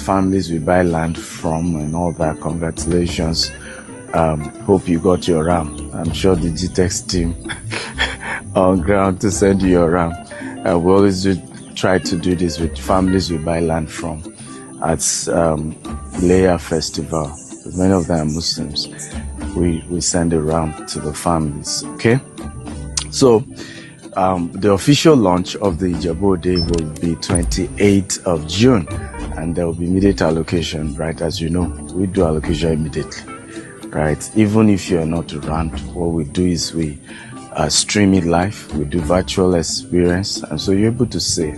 families we buy land from and all that. Congratulations. Hope you got your RAM. I'm sure the GTEX team on ground to send you your RAM. We always try to do this with families we buy land from at Leia Festival. Many of them are Muslims. We send a RAM to the families. Okay, so the official launch of the Ijabo Day will be 28th of June, and there will be immediate allocation. Right, as you know, we do allocation immediately. Right, even if you are not around, what we do is we stream it live. We do virtual experience, and so you're able to see.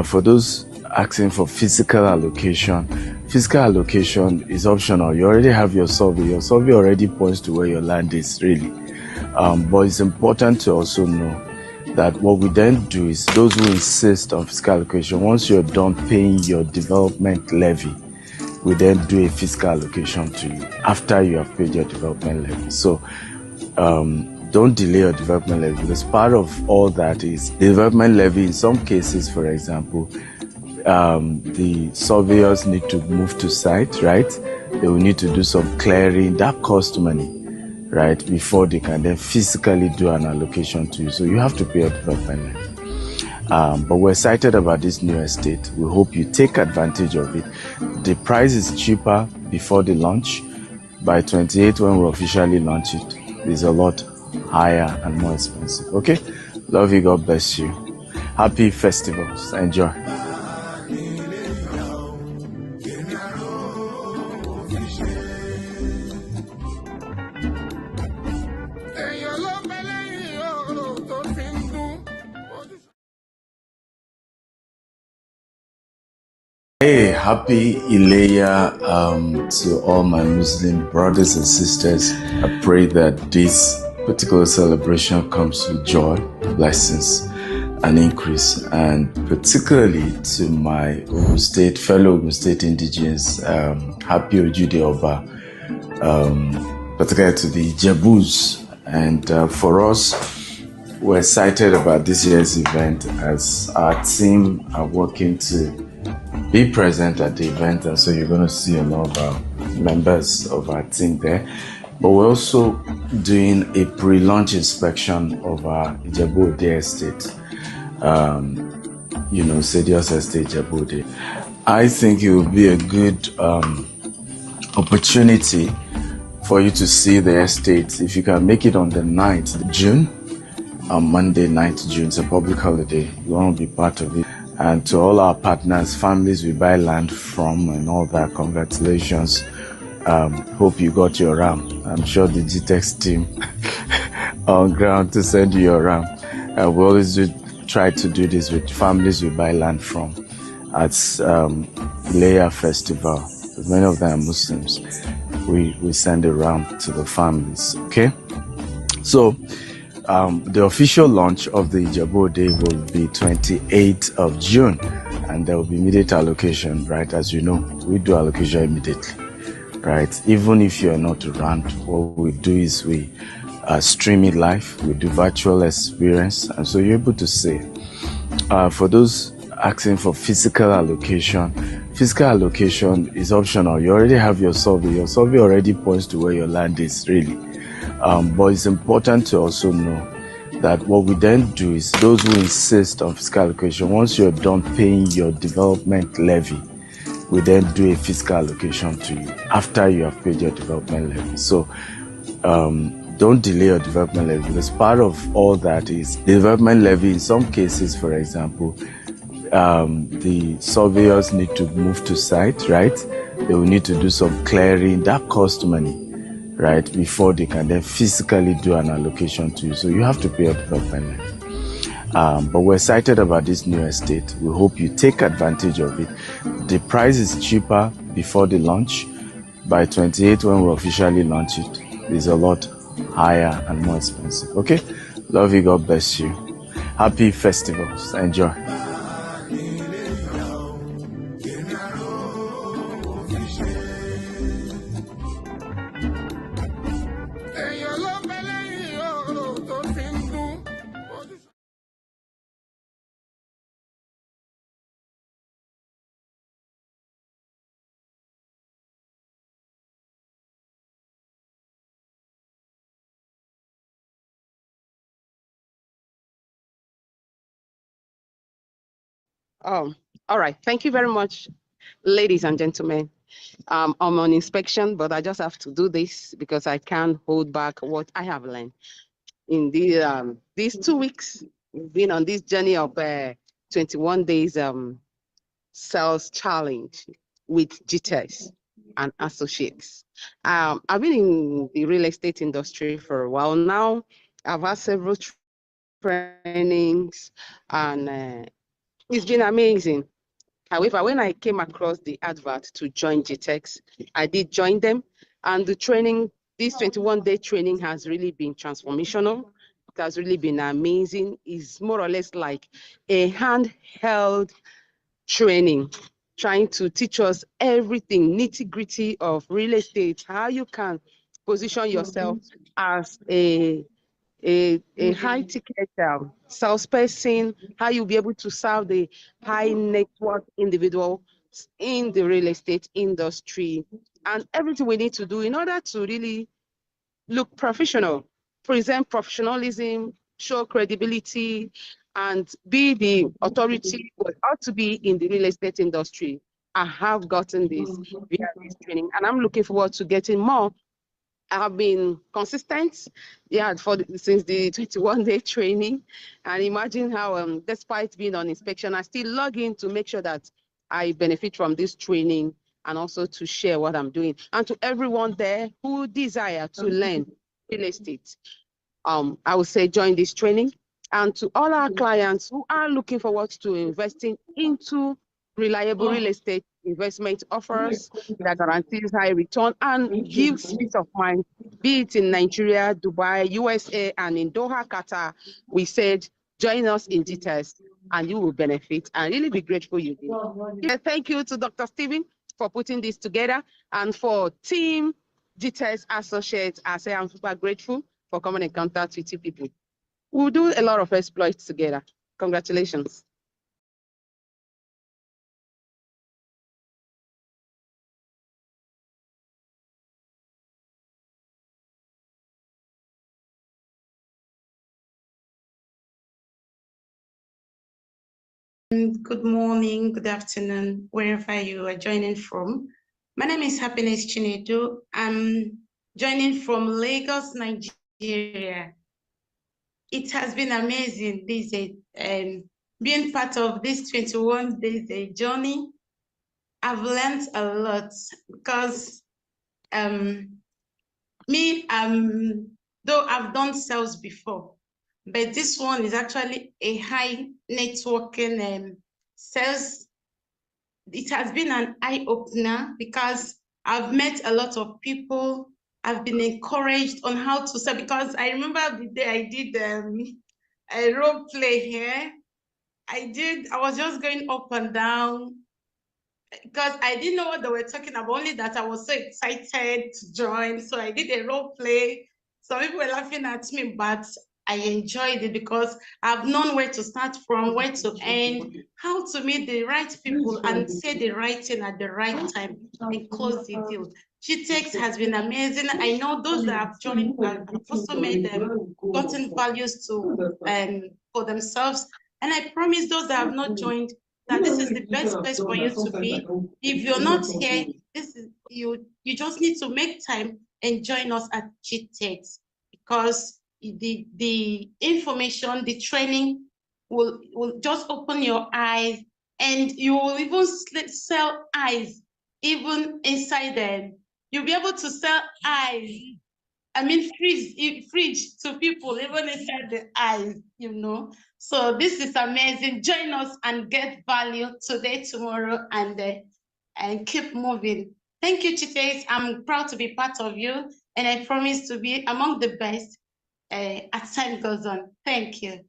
For those asking for physical allocation is optional. You already have your survey. Your survey already points to where your land is, really. But it's important to also know that what we then do is those who insist on physical allocation, once you're done paying your development levy, we then do a physical allocation to you after you have paid your development levy. So don't delay your development levy, because part of all that is the development levy. In some cases, for example, the surveyors need to move to site, right? They will need to do some clearing. That costs money, right? Before they can then physically do an allocation to you. So you have to pay your development levy. But we're excited about this new estate. We hope you take advantage of it. The price is cheaper before the launch. By 28, when we officially launch it, it's a lot higher and more expensive. Okay? Love you. God bless you. Happy festivals. Enjoy. Hey, happy Ileya to all my Muslim brothers and sisters. I pray that this particular celebration comes with joy, blessings, and increase. And particularly to my fellow Ogun State indigenes, happy Ojude Oba, particularly to the Jebus. And for us, we're excited about this year's event as our team are working to be present at the event, and so you're going to see a lot of members of our team there. But we're also doing a pre-launch inspection of our Ijabo Ode estate, Sedios Estate Ijabo Ode. I think it will be a good opportunity for you to see the estate. If you can make it on the 9th June, on Monday 9th June, it's a public holiday. You want to be part of it. And to all our partners, families we buy land from and all that, congratulations. Hope you got your RAM. I'm sure the GTEX team on ground to send you your RAM. We always try to do this with families we buy land from at Leia Festival. Many of them are Muslims. We send a RAM to the families. Okay? So the official launch of the Ijabo Day will be 28th of June, and there will be immediate allocation. Right, as you know, we do allocation immediately. Right, even if you are not around, what we do is we stream it live. We do virtual experience, and so you're able to see. For those asking for physical allocation is optional. You already have your survey. Your survey already points to where your land is, really. But it's important to also know that what we then do is those who insist on physical allocation, once you're done paying your development levy, we then do a physical allocation to you after you have paid your development levy. So don't delay your development levy, because part of all that is the development levy. In some cases, for example, the surveyors need to move to site, right? They will need to do some clearing. That costs money, right? Before they can then physically do an allocation to you. So you have to pay your development levy. But we're excited about this new estate. We hope you take advantage of it. The price is cheaper before the launch. By 28, when we officially launch it, it's a lot higher and more expensive. Okay? Love you. God bless you. Happy festivals. Enjoy. Oh, all right. Thank you very much, ladies and gentlemen. I'm on inspection, but I just have to do this because I can't hold back what I have learned in these 2 weeks. We've been on this journey of 21 days sales challenge with GTES and associates. I've been in the real estate industry for a while now. I've had several trainings, and it's been amazing. However, when I came across the advert to join GTEX, I did join them, and the training, this 21-day training has really been transformational. It has really been amazing. It's more or less like a handheld training, trying to teach us everything, nitty-gritty of real estate, how you can position yourself as a high ticket salesperson, how you'll be able to serve the high net worth individual in the real estate industry, and everything we need to do in order to really look professional, present professionalism, show credibility, and be the authority we ought to be in the real estate industry. I have gotten this via this training, and I'm looking forward to getting more. I have been consistent, yeah, since the 21-day training, and imagine how, despite being on inspection, I still log in to make sure that I benefit from this training and also to share what I'm doing. And to everyone there who desire to learn real estate, I would say join this training. And to all our clients who are looking forward to investing into reliable real estate investment offers that guarantees high return and gives peace of mind, be it in Nigeria, Dubai, USA, and in Doha, Qatar, we said, join us in details and you will benefit and really be grateful you did. Yeah, thank you to Dr. Stephen for putting this together, and for Team GTES Associates. I say I'm super grateful for coming in contact with you people. We'll do a lot of exploits together. Congratulations. Good morning, good afternoon, wherever you are joining from. My name is Happiness Chinedu. I'm joining from Lagos, Nigeria. It has been amazing this being part of this 21 days journey. I've learned a lot because though I've done sales before, but this one is actually a high networking sales. It has been an eye-opener because I've met a lot of people. I've been encouraged on how to sell, because I remember the day I did a role play here. I was just going up and down because I didn't know what they were talking about, only that I was so excited to join. So I did a role play. Some people were laughing at me, but I enjoyed it because I've known where to start from, where to end, how to meet the right people and say the right thing at the right time and close the deal. GTEX has been amazing. I know those that have joined have also made them gotten values to for themselves. And I promise those that have not joined that this is the best place for you to be. If you're not here, this is you just need to make time and join us at GTEX, because the information, the training will just open your eyes, and you will even sell eyes even inside them. You'll be able to sell eyes, I mean, fridge to people, even inside the eyes, you know. So this is amazing. Join us and get value today, tomorrow, and keep moving. Thank you, Chites. I'm proud to be part of you, and I promise to be among the best as time goes on. Thank you.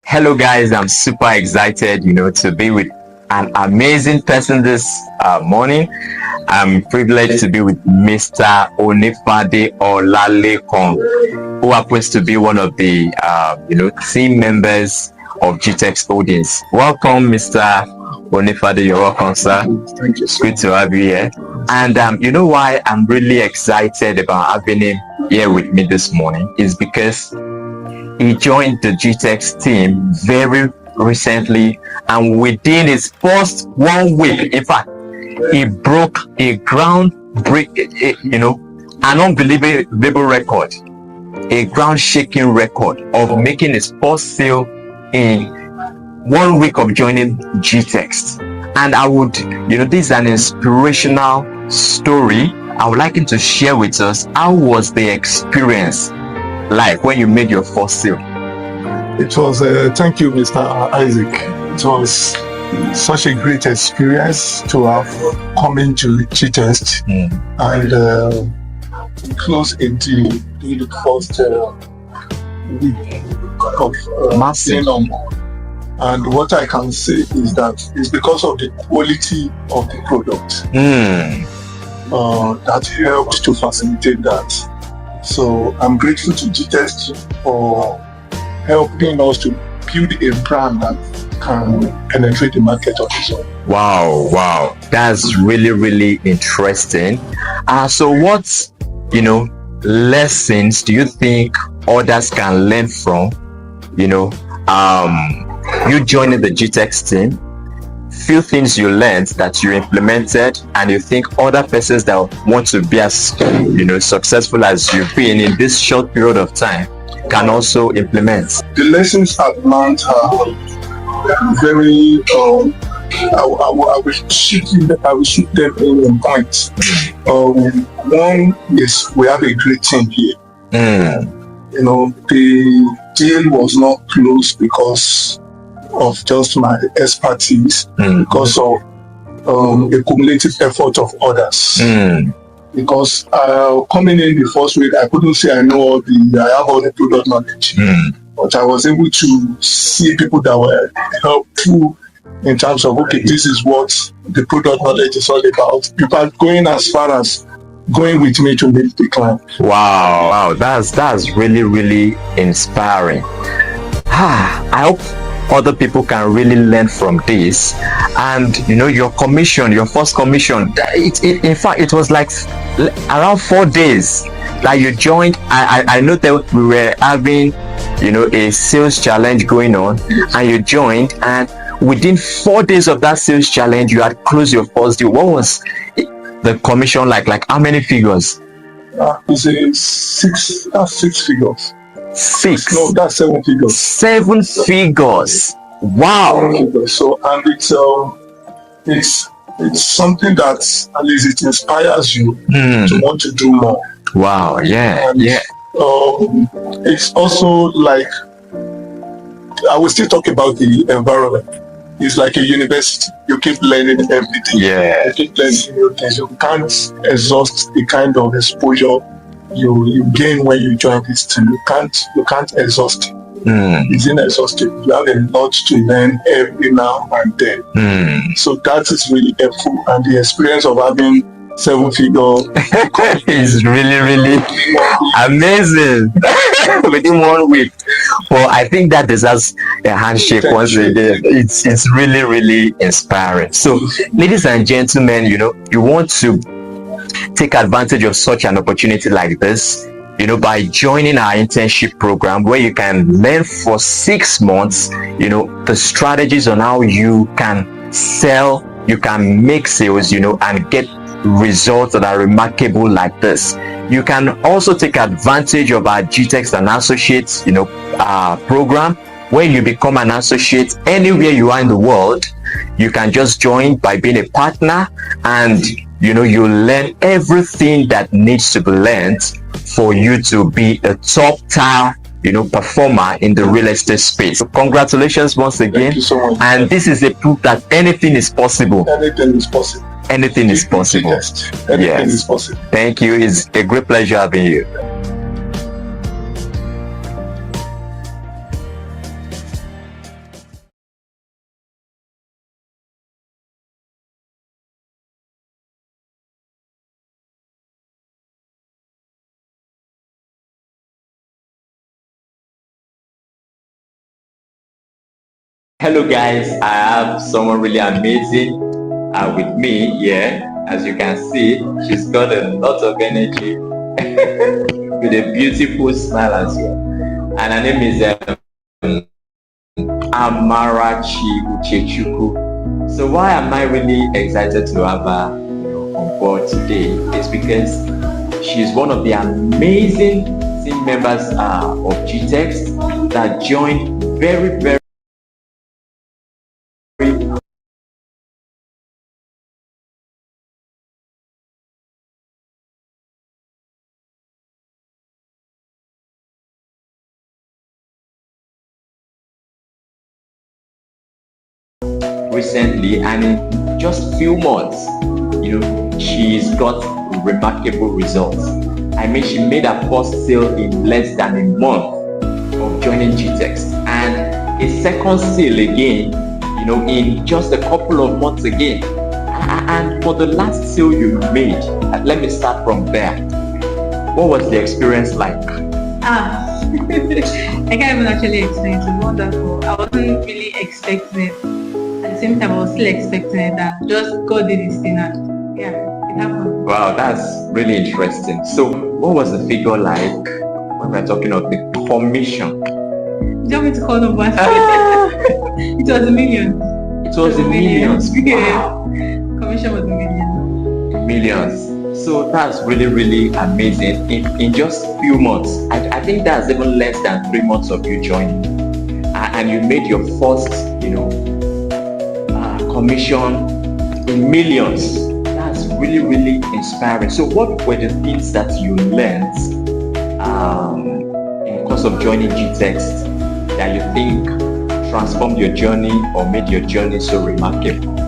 Hello, guys. I'm super excited, to be with an amazing person this morning. I'm privileged to be with Mr. Onifade Olalekon, who happens to be one of the, team members of GTEX Audience. Welcome, Mr. Onifade, you're welcome, sir. Thank you. It's good to have you here. And you know why I'm really excited about having him here with me this morning is because he joined the GTEx team very recently, and within his first 1 week, in fact, he broke a an unbelievable record, a ground-shaking record of making his first sale in 1 week of joining GTEx. And I would, this is an inspirational story. I would like him to share with us, how was the experience like when you made your first sale? It was, thank you, Mr. Isaac. It was such a great experience to have come into G-Test and close a deal in the first week of staying on board. And what I can say is that it's because of the quality of the product that helped to facilitate that. So I'm grateful to G-Test for helping us to build a brand that can penetrate the market on its own. Wow, that's really interesting. So what lessons do you think others can learn from you joining the GTEx team? Few things you learned that you implemented, and you think other persons that want to be as successful as you've been in this short period of time can also implement. The lessons I've learned are very I will shoot them in points. One is we have a great team here. The deal was not closed because of just my expertise, because of a cumulative effort of others. Because coming in the first week, I couldn't say I have all the product knowledge, but I was able to see people that were helpful in terms of, okay, this is what the product knowledge is all about. People are going as far as going with me to meet the client. Wow, that's really inspiring. I hope other people can really learn from this. And your first commission, in fact it was like around 4 days that you joined. I know that we were having a sales challenge going on, and you joined, and within 4 days of that sales challenge you had closed your first deal. What was the commission like how many figures? It's six figures. Six? No, that's 7 figures. 7 figures. Wow. So, and it's something that at least it inspires you to want to do more. Wow. Yeah. And, it's also like, I will still talk about the environment. It's like a university. You keep learning every day. Yeah. You keep learning new things. You can't exhaust the kind of exposure you gain when you join this team. You can't exhaust it. It's inexhaustible. You have a lot to learn every now and then. So that is really helpful, and the experience of having 7 figures is really amazing within 1 week. Well, I think that deserves a handshake once again. It's really inspiring. So, ladies and gentlemen, you want to take advantage of such an opportunity like this, by joining our internship program, where you can learn for 6 months, the strategies on how you can sell, you can make sales, and get results that are remarkable like this. You can also take advantage of our GTEx and Associates, program, where you become an associate anywhere you are in the world. You can just join by being a partner, and you learn everything that needs to be learned for you to be a top tier performer in the real estate space. So congratulations once again. Thank you so much. And this is a proof that anything is possible. Anything is possible. Anything is possible. Anything is possible. Thank you. It's a great pleasure having you. Hello guys, I have someone really amazing with me here. As you can see, she's got a lot of energy with a beautiful smile as well. And her name is Amarachi Uchechukwu. So why am I really excited to have her on board today is because she's one of the amazing team members of GTEX that joined very recently, and in just few months, she's got remarkable results. I mean, she made her first sale in less than a month of joining GTEX, and a second sale again, in just a couple of months again. And for the last sale you made, let me start from there. What was the experience like? I can't even actually explain. It was wonderful. I wasn't really expecting it. At the same time, I was still expecting it, and just God did his thing, and yeah, it happened. Wow, that's really interesting. So, what was the figure like when we're talking of the commission? Do you want me to call numbers? It was a million. It was a millions. Wow. Commission was a million. Millions. So that's really amazing. In just few months, I think that's even less than 3 months of you joining, and you made your first, commission in millions. That's really inspiring. So what were the things that you learned in the course of joining GTEX that you think transformed your journey or made your journey so remarkable?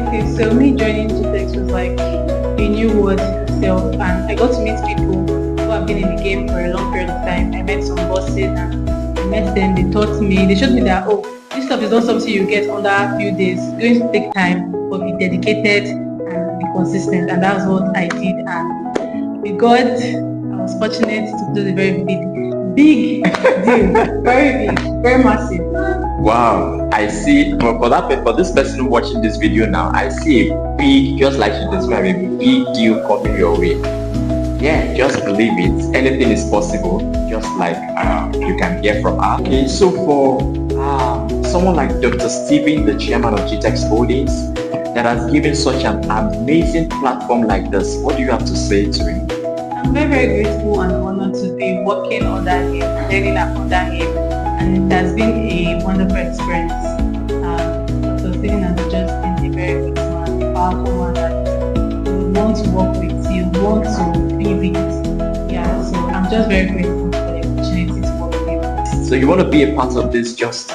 Okay, so me joining GTEX was like a new world itself, and I got to meet people who have been in the game for a long period of time. I met some bosses, and I met them. They taught me. They showed me that this stuff is not something you get under a few days. It's going to take time, but be dedicated and be consistent, and that's what I did. And with God, I was fortunate to do the very big deal, very big, very massive. Wow, I see. For this person watching this video now, I see a big, just like she described, a big deal coming your way. Yeah, just believe it. Anything is possible, just like you can hear from her. Okay, so for someone like Dr. Steven, the chairman of GTEX Holdings, that has given such an amazing platform like this, what do you have to say to him? I'm very grateful and honored to be working under him, learning under him, and it has been a wonderful experience. Dr. Steven has just been a very good man, a powerful man that you want to work with, you want to be with. Yeah, so I'm just very grateful for the opportunity to work with him. So you want to be a part of this, just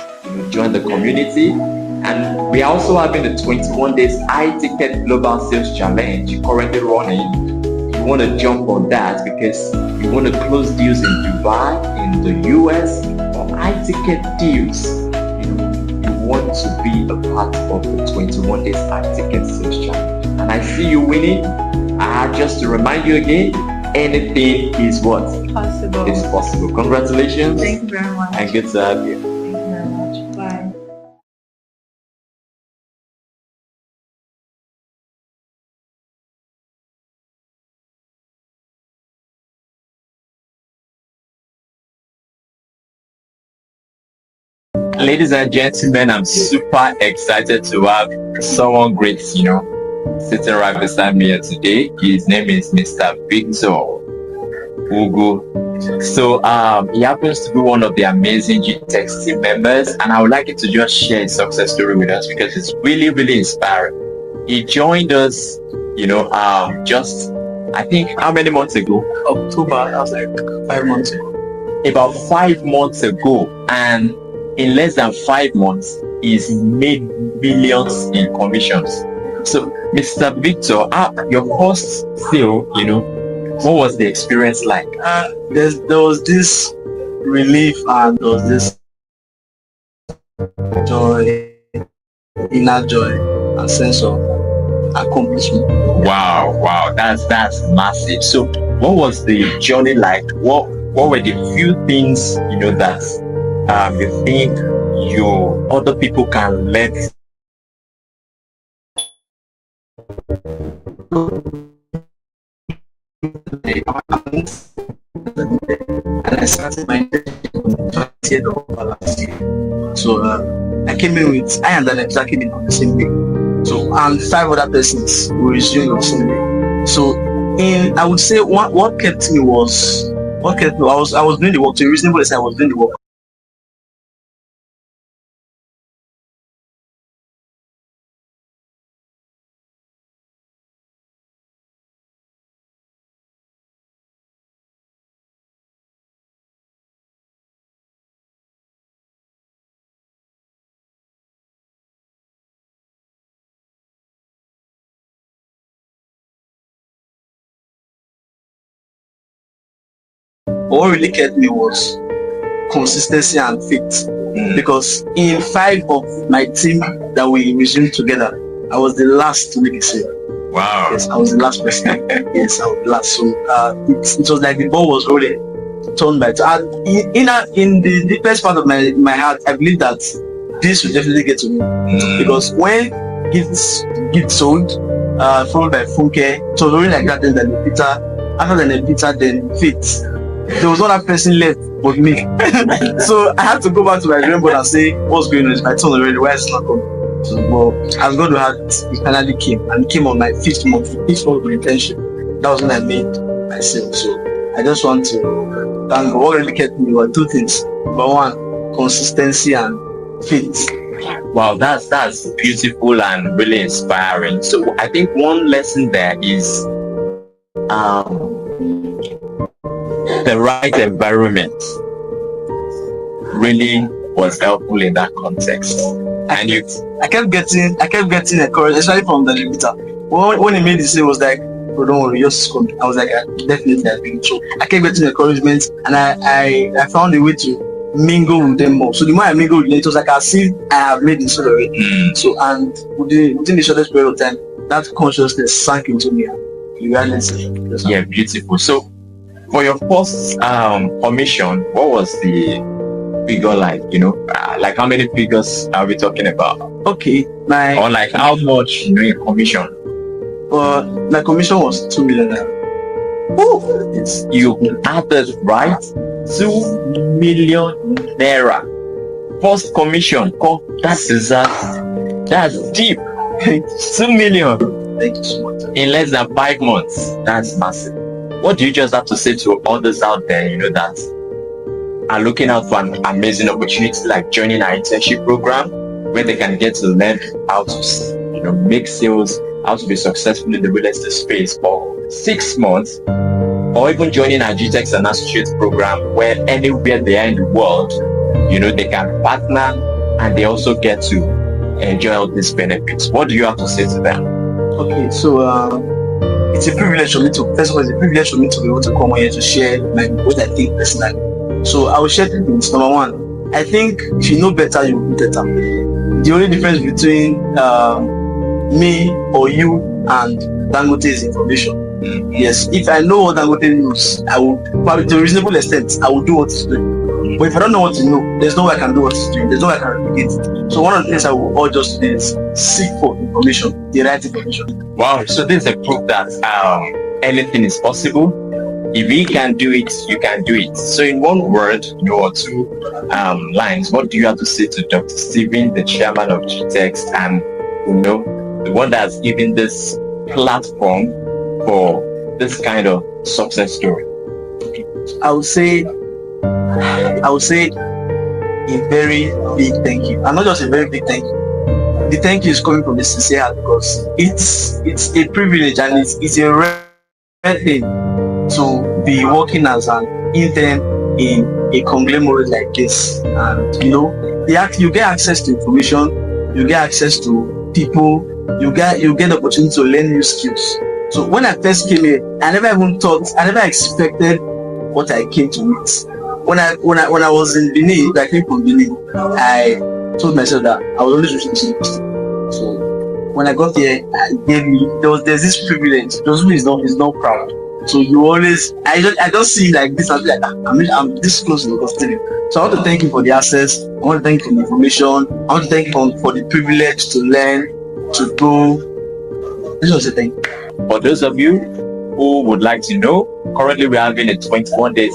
join the community. And we are also having the 21 days high-ticket global sales challenge currently running. You want to jump on that because you want to close deals in Dubai, in the US, or high-ticket deals. You want to be a part of the 21 days high-ticket sales challenge. And I see you winning. Just to remind you again, anything is what? Possible. It's possible. Congratulations. Thank you very much. And good to have you. Thank you very much. Bye. Ladies and gentlemen, I'm super excited to have someone great, sitting right beside me here today. His name is Mr. Victor Ugu. So he happens to be one of the amazing GTEX team members, and I would like you to just share his success story with us because it's really inspiring. He joined us, just I think how many months ago? October. That was like 5 months ago. About 5 months ago, and in less than 5 months, he's made millions in commissions. So, Mr. Victor, your first sale, what was the experience like? There was this relief and there was this joy, inner joy, and sense of accomplishment. Wow, that's massive. So, what was the journey like? What were the few things that you think other people can learn. And I started my internship 20th of last year. So I came in with, I and Daniel came in on the same day. So and 5 other persons were resumed on the same day. So I would say what kept me was, I was doing the work to a reasonable extent. I was doing the work. But what really kept me was consistency and faith. Because in 5 of my team that we resumed together, I was the last to make a sale. Wow. Yes, I was the last person. Yes, I was the last. So it was like the ball was rolling, turned by turn. In the deepest part of my heart, I believe that this will definitely get to me. Because when gifts sold, followed by Funke, it was rolling like that, then Peter, after then Peter, then Faith. There was not that person left but me. So I had to go back to my dream board and say, what's going on? Is my turn already? Why is it not coming? So, well, I was going to have it. It finally came, and it came on my 5th month of internship. That was when I made myself. So I just want to thank God. What really kept me were 2 things. Number 1, consistency and faith. Wow, that's beautiful and really inspiring. So I think one lesson there is the right environment really was helpful in that context. And I kept getting encouraged, especially from the Peter. When he made the sale, was like, oh, don't worry, just come. I was like, definitely I've been. So I kept getting encouragement, and I found a way to mingle with them more. So the more I mingled with them, it was like I see I have made the sale already. So and within the shortest period of time, that consciousness sank into me. Yeah, beautiful. So for your first commission, what was the figure like? Like how many figures are we talking about? Okay, or like how much in commission? My commission was 2 million. Oh, you added right, 2 million naira. First commission. Oh, that's deep. 2 million. Thank you so much. In less than 5 months. That's massive. What do you just have to say to others out there, that are looking out for an amazing opportunity like joining our internship program, where they can get to learn how to, make sales, how to be successful in the real estate space for 6 months, or even joining our GTEX and Associates program, where anywhere they are in the world, they can partner and they also get to enjoy all these benefits. What do you have to say to them? Okay, so it's a privilege for me to, first of all, it's a privilege for me to be able to come here to share what I think personally. So I will share 2 things. Number 1, I think if you know better, you will do better. The only difference between me or you and Dangote is information. Yes, if I know what Dangote knows, I will, probably to a reasonable extent, I will do what he's doing. But if I don't know what to know, there's no way I can do what he's doing. There's no way I can replicate it. So one of the things I will urge us to do is seek for information, the right information. Wow, so this is a proof that anything is possible. If he can do it, you can do it. So in one word, or 2 lines, what do you have to say to Dr. Stephen, the chairman of GTEX, and the one that's given this platform for this kind of success story? I would say a very big thank you, and not just a very big thank you. The thank you is coming from the sincere heart, because it's a privilege and it's a rare thing to be working as an intern in a conglomerate like this. And you get access to information, you get access to people, you get the opportunity to learn new skills. So when I first came here, I never expected what I came to meet. When I was in Benin, I came from Benin, I told myself that I was always wishing to. So when I got here, there's this privilege. Those who is not proud. So you always, I just see like this, I'm like, I'm this close to the study. So I want to thank you for the access. I want to thank you for the information. I want to thank you for the privilege to learn, to grow. This was a thing. For those of you who would like to know, currently we're having a 21 days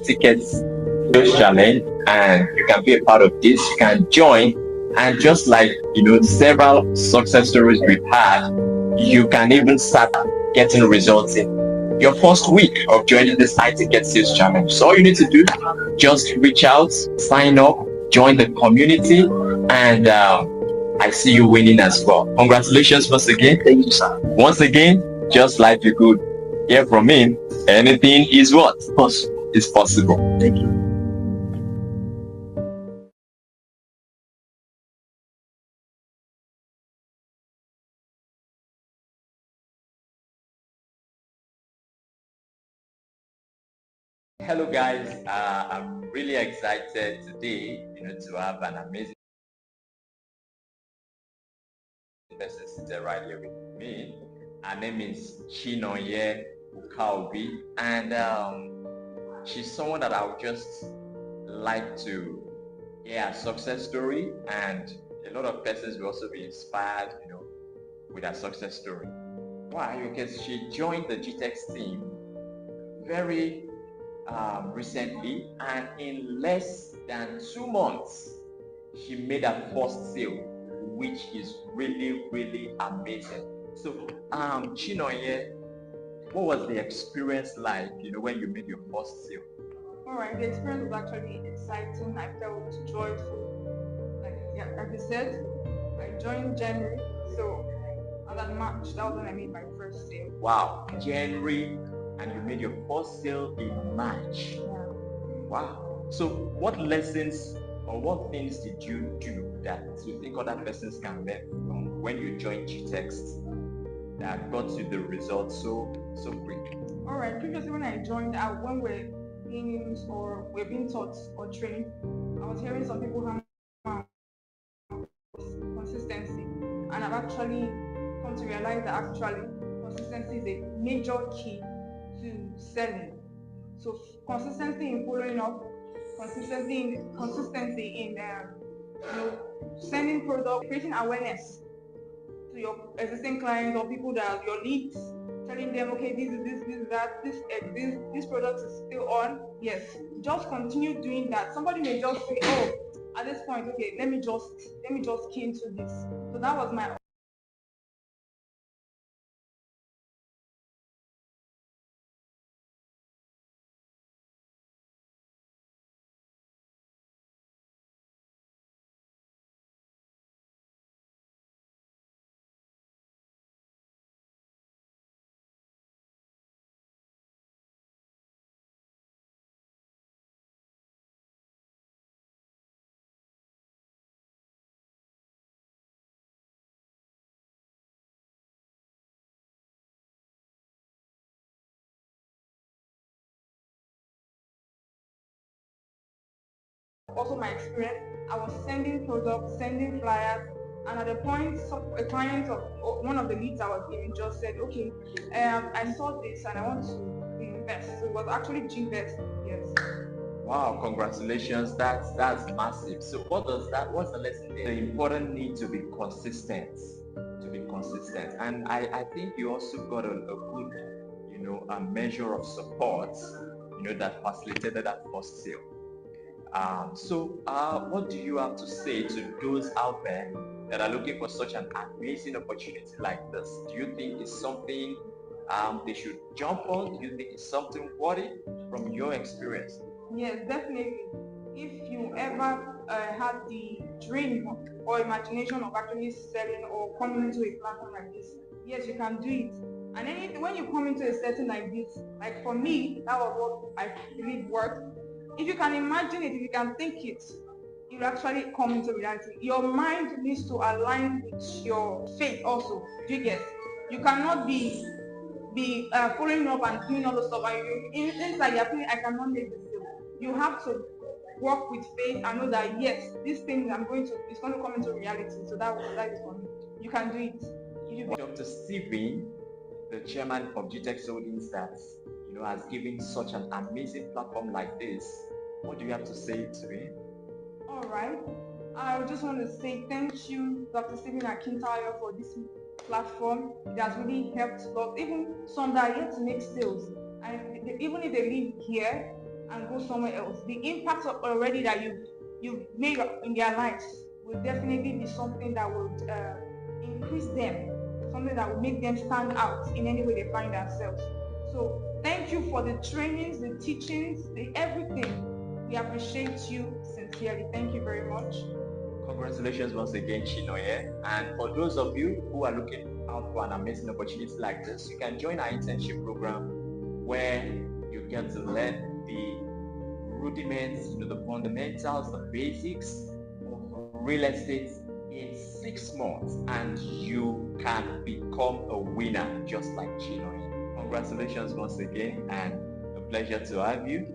tickets challenge, and you can be a part of this. You can join, and just like several success stories we've had, you can even start getting results in your first week of joining this ticket sales challenge. So all you need to do, just reach out, sign up, join the community, and I see you winning as well. Congratulations once again. Thank you, sir. Once again, just like you could hear from him, anything is what? Is possible. Thank you. Hello guys, I'm really excited today, to have an amazing person sitting right here with me. Her name is Chinoye Ukaobi, and she's someone that I would just like to hear her success story, and a lot of persons will also be inspired, with her success story. Why? Because she joined the GTEx team very recently, and in less than 2 months she made her first sale, which is really amazing. So Chinoye, what was the experience like, when you made your first sale? All right, the experience was actually exciting. I felt joyful. Like you said, I joined January, so at March, that was when I made my first sale. Wow, January, and you made your first sale in March. Yeah. Wow. So what lessons or what things did you do that you think other persons can learn from when you joined GTEx that got you the results so quick? All right, previously when I joined, when we're being taught or trained, I was hearing some people have consistency, and I've actually come to realize that actually consistency is a major key to selling. So consistency in following up, consistency in sending product, creating awareness to your existing clients or people that are your leads, telling them, okay, this product is still on. Yes, just continue doing that. Somebody may just say, oh, at this point, okay, let me just key into this. So that was my also my experience. I was sending products, sending flyers, and at the point, a client of one of the leads I was giving just said, okay, I saw this and I want to invest. So it was actually G-Vest, yes. Wow, congratulations. That's massive. So what's the lesson there? The important need to be consistent. And I think you also got a good, a measure of support, that facilitated that first sale. So what do you have to say to those out there that are looking for such an amazing opportunity like this? Do you think it's something they should jump on? Do you think it's something worthy from your experience? Yes, definitely. If you ever had the dream or imagination of actually selling or coming into a platform like this, yes, you can do it. And when you come into a setting like this, like for me, that was what I believe worked. If you can imagine it, if you can think it, you actually come into reality. Your mind needs to align with your faith also. Do you get? You cannot be following up and doing all the stuff, and inside you're feeling I cannot make this deal. You have to work with faith and know that yes, this thing it's going to come into reality. So that is for me. You can do it. Dr. Stephen, the chairman of GTEx Holdings, that has given such an amazing platform like this. What do you have to say to him? All right. I just want to say thank you, Dr. Stephen Akintayo, for this platform. It has really helped a lot. Even some that are yet to make sales, and even if they live here and go somewhere else, the impact of already that you've made in their lives will definitely be something that will increase them, something that will make them stand out in any way they find themselves. So thank you for the trainings, the teachings, the everything. We appreciate you sincerely. Thank you very much. Congratulations once again, Chinoye. And for those of you who are looking out for an amazing opportunity like this, you can join our internship program where you get to learn the rudiments, the fundamentals, the basics of real estate in 6 months, and you can become a winner just like Chinoye. Congratulations once again, and a pleasure to have you.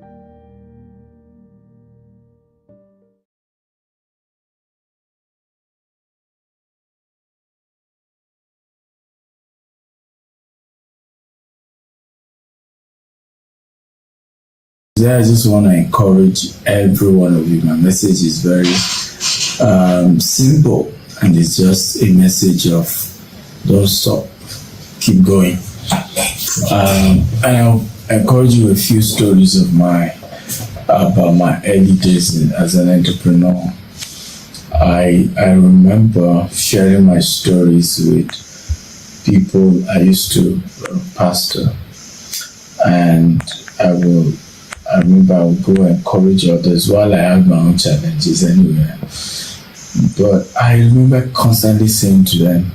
I just want to encourage every one of you. My message is very simple, and it's just a message of don't stop, keep going. I'll encourage you a few stories of about my early days as an entrepreneur. I remember sharing my stories with people I used to pastor, and I remember I would go and encourage others while I had my own challenges anyway. But I remember constantly saying to them,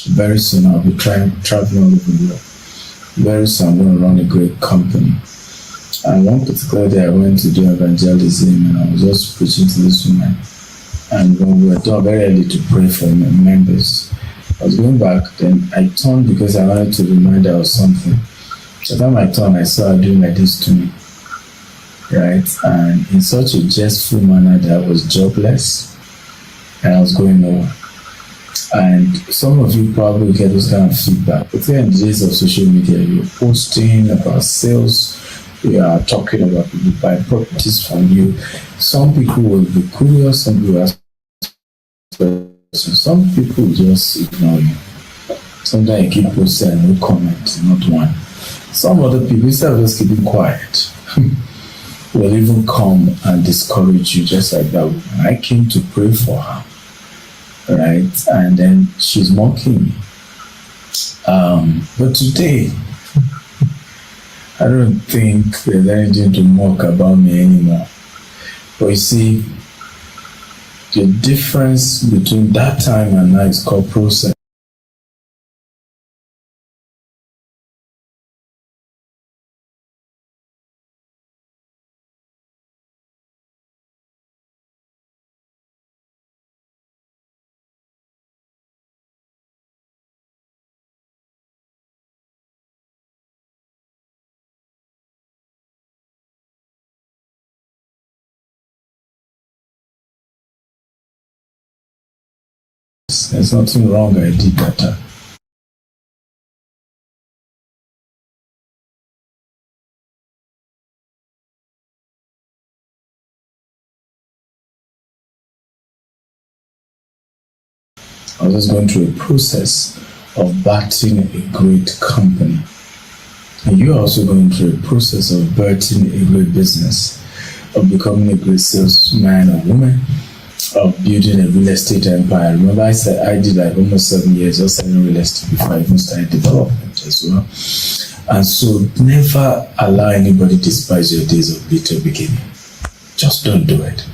very soon I'll be traveling all over the world. Very soon I'm going to run a great company. And one particular day I went to do evangelism, and I was just preaching to this woman. And when we were done very early to pray for my members, I was going back, then I turned because I wanted to remind her of something. By the time I turned, I saw her doing like this to me. Right, and in such a jestful manner that I was jobless and I was going nowhere. And some of you probably get this kind of feedback. But in the days of social media, you're posting about sales, you are talking about people buying properties from you. Some people will be curious, some people ask questions, some people will just ignore you. Sometimes you keep posting and no comment, not one. Some other people, instead of just keeping quiet, will even come and discourage you, just like that woman. I came to pray for her, right? And then she's mocking me. But today, I don't think there's anything to mock about me anymore. But you see, the difference between that time and now is called process. There's nothing wrong, I did that time. I was just going through a process of backing a great company. And you're also going through a process of birthing a great business, of becoming a great salesman or woman, of building a real estate empire. Remember I said I did like almost 7 years of selling real estate before I even started development as well. And so never allow anybody to despise your days of little beginning. Just don't do it.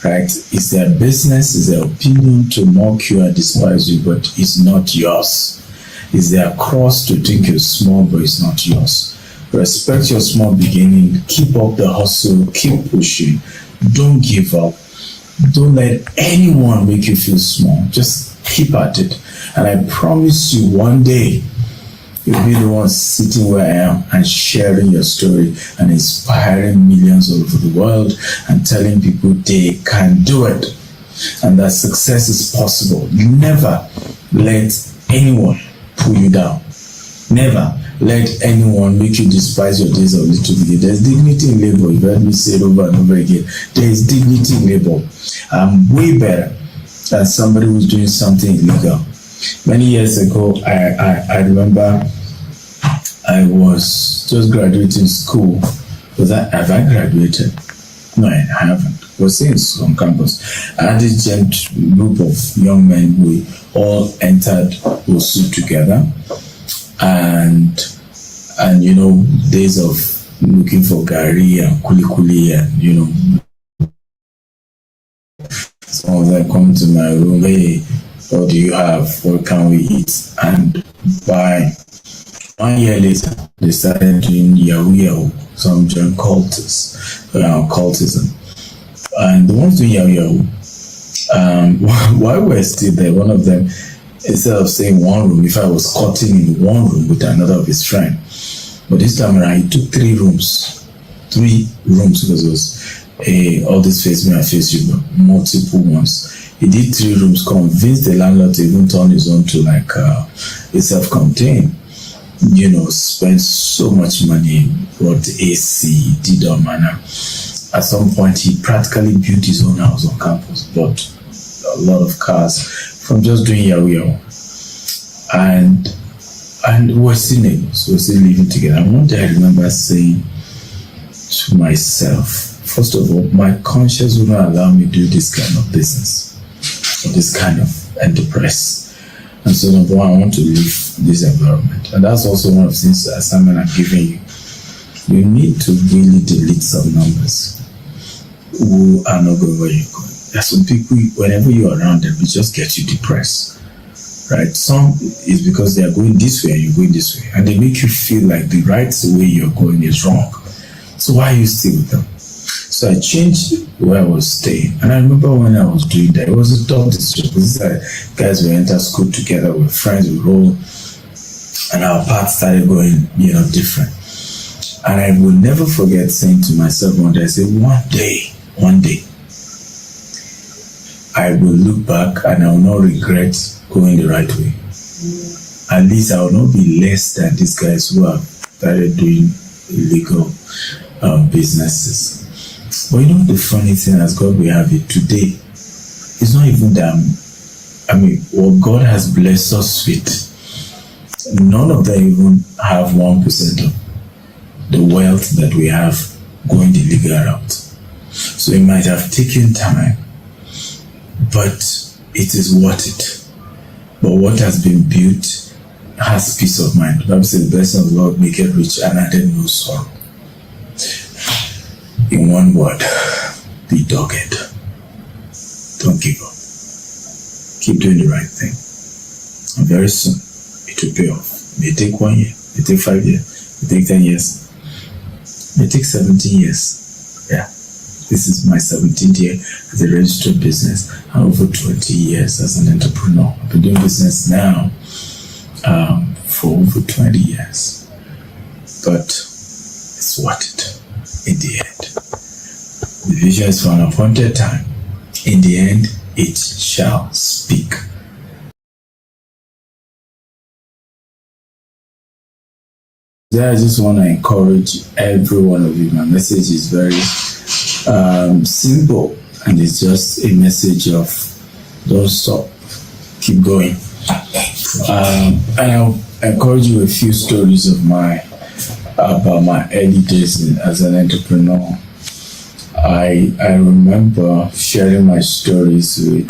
Right? It's their business, it's their opinion to mock you and despise you, but it's not yours. It's their cross to think you're small, but it's not yours. Respect your small beginning, keep up the hustle, keep pushing, don't give up. Don't let anyone make you feel small. Just keep at it. And I promise you one day, you'll be the one sitting where I am and sharing your story and inspiring millions all over the world and telling people they can do it and that success is possible. Never let anyone pull you down. Never. let anyone make you despise your days of little beginning. There's dignity in labor. You've heard me say it over and over again. There is dignity in labor. I'm way better than somebody who's doing something illegal. Many years ago, I remember I was just graduating school. Have I graduated? No, I haven't. I was still on campus. I had this group of young men who all entered OSU together. And you know, days of looking for gari and kuli and, you know, some of them come to my room, hey, what do you have? What can we eat? And by 1 year later, they started doing Yahoo. Some joined cultism. And the ones doing Yahoo, while we're still there, one of them, instead of staying in one room, if I was cutting in one room with another of his friends. But this time around, he took 3 rooms. 3 rooms, because it was all this face me and face you, but multiple ones. He did 3 rooms, convinced the landlord to even turn his own to like a self-contained. You know, spent so much money, brought AC, did all manner. At some point, he practically built his own house on campus, bought a lot of cars from just doing Yahoo. And we're still neighbors, we're still living together. And one day I remember saying to myself, first of all, my conscience will not allow me to do this kind of business, or this kind of enterprise. And so number one, I want to leave this environment. And that's also one of the things, the assignment I'm giving you. You need to really delete some numbers who are not going where you're going. There's some people, whenever you're around them, it just gets you depressed, right? Some is because they are going this way and you're going this way. And they make you feel like the right way you're going is wrong. So why are you still with them? So I changed where I was staying. And I remember when I was doing that, it was a tough decision. Because these guys we enter school together, we're friends, we roll, and our paths started going, you know, different. And I will never forget saying to myself one day, I said, one day, I will look back and I will not regret going the right way. At least I will not be less than these guys who have started doing illegal businesses. But you know the funny thing, as God will have it today, it's not even that, what God has blessed us with, none of them even have 1% of the wealth that we have going the legal route. So it might have taken time, but it is worth it. But what has been built has peace of mind. The Bible says, the blessing of the Lord make it rich and added no sorrow. In one word, be dogged. Don't give up. Keep doing the right thing. And very soon, it will pay off. It may take 1 year, it may take 5 years, it may take 10 years, it may take 17 years. Yeah. This is my 17th year as a registered business and over 20 years as an entrepreneur. I've been doing business now for over 20 years. But it's worth it in the end. The vision is for an appointed time. In the end, it shall speak. I just want to encourage every one of you. My message is very simple, and it's just a message of don't stop, keep going. And I'll encourage you a few stories of about my early days as an entrepreneur. I remember sharing my stories with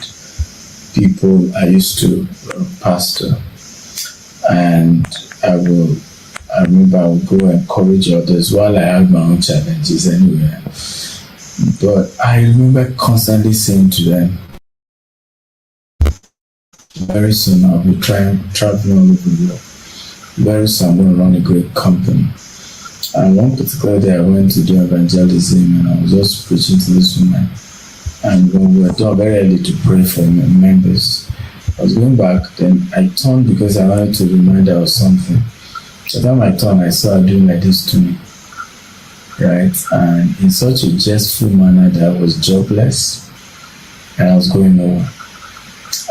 people I used to pastor, and I remember I would go encourage others while I had my own challenges anyway. But I remember constantly saying to them, very soon I'll be traveling all over the world. Very soon I'm going to run a great company. And one particular day I went to do evangelism, and I was just preaching to this woman. And when we were done very early to pray for members, I was going back, then I turned because I wanted to remind her of something. By the time I turned, I saw her doing like this to me. Right? And in such a jestful manner that I was jobless and I was going nowhere.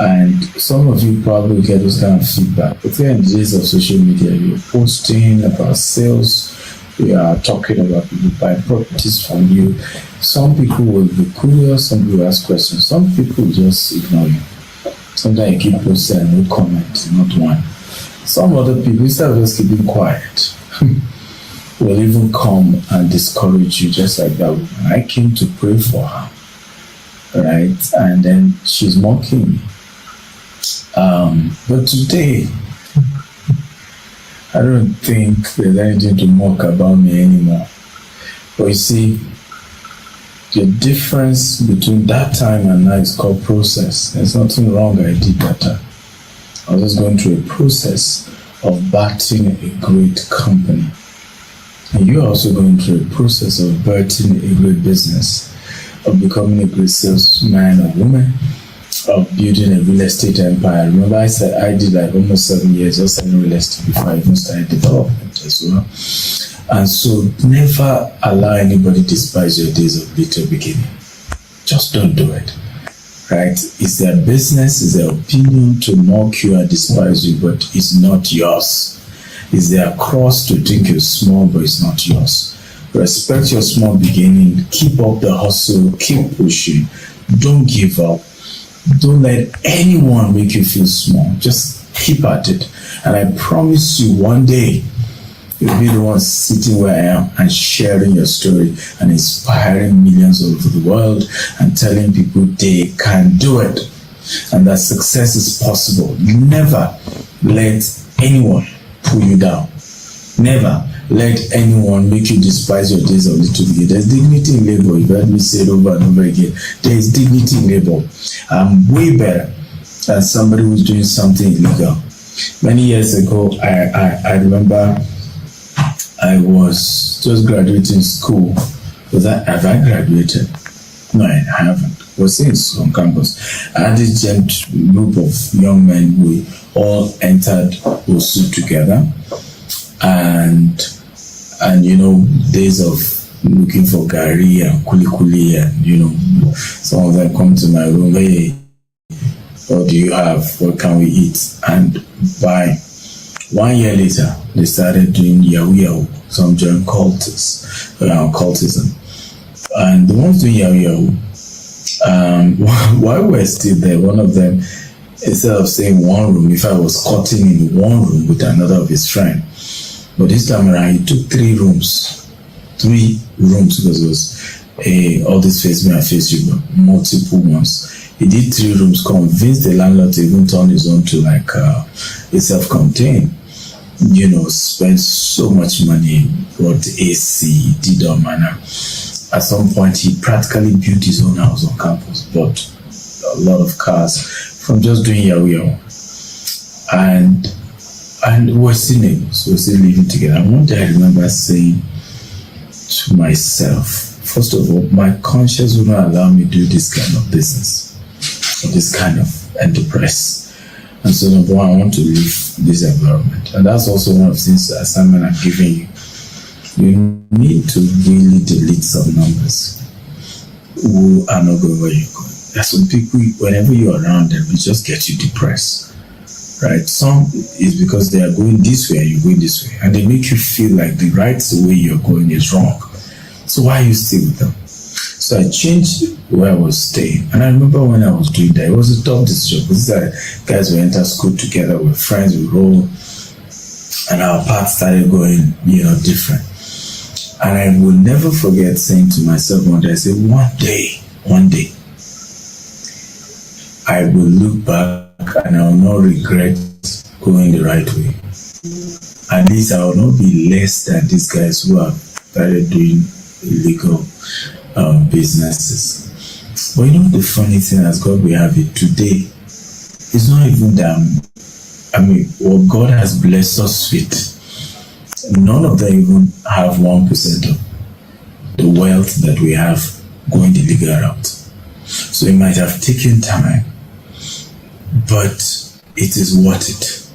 And some of you probably get those kind of feedback. But then in the days of social media, you're posting about sales, we are talking about people buying properties from you. Some people will be curious, some people ask questions, some people just ignore you. Sometimes you keep posting and no comment, not one. Some other people, instead of just keeping quiet, will even come and discourage you, just like that woman. I came to pray for her, right? And then she's mocking me. But today, I don't think there's anything to mock about me anymore. But you see, the difference between that time and now is called process. There's nothing wrong I did that time. I was just going through a process of batching a great company. And you're also going through a process of birthing a great business, of becoming a great salesman or woman, of building a real estate empire. Remember I said I did like almost 7 years of selling real estate before I even started development as well. And so never allow anybody despise your days of little beginning. Just don't do it. Right? It's their business, it's their opinion to mock you and despise you, but it's not yours. It's their cross to think you're small, but it's not yours. Respect your small beginning, keep up the hustle, keep pushing, don't give up. Don't let anyone make you feel small. Just keep at it. And I promise you one day, you'll be the one sitting where I am and sharing your story and inspiring millions all over the world and telling people they can do it and that success is possible. Never let anyone pull you down. Never let anyone make you despise your days of little beginning. There's dignity in labor. You've heard me say it over and over again. There is dignity in labor. I'm way better than somebody who's doing something illegal. Many years ago, I remember I was just graduating school. Have I graduated? No, I haven't. I was in on campus. I had this group of young men. We all entered OSU together. And you know, days of looking for gari and kuli and you know, some of them come to my room, hey, what do you have? What can we eat? And by 1 year later, they started doing yahoo. Some joined cultism. And the ones doing yahoo, while we're still there, one of them, instead of saying one room, if I was cutting in one room with another of his friends, but this time around, he took 3 rooms. 3 rooms because it was all this face me and face you, but multiple ones. He did 3 rooms, convinced the landlord to even turn his own to like a self-contained. You know, spent so much money, bought AC, did all manner. At some point, he practically built his own house on campus, bought a lot of cars from just doing yahoo. And we're still neighbors, we're still living together. And one day I remember saying to myself, first of all, my conscience will not allow me to do this kind of business or this kind of enterprise. And so number one, I want to leave this environment. And that's also one of the things, the assignment I'm giving you. You need to really delete some numbers who are not going where you're going. There are some people, whenever you're around them, it just gets you depressed. Right? Some is because they are going this way and you're going this way. And they make you feel like the right way you're going is wrong. So why are you still with them? So I changed where I was staying. And I remember when I was doing that, it was a tough decision because these guys we entered school together, we're friends, we roll, and our paths started going, you know, different. And I will never forget saying to myself one day, I said, one day, I will look back and I will not regret going the right way. At least I will not be less than these guys who have started doing illegal businesses. But you know the funny thing, as God we have it today, it's not even that. I mean, what God has blessed us with, none of them even have 1% of the wealth that we have going the legal route. So it might have taken time, but it is worth it.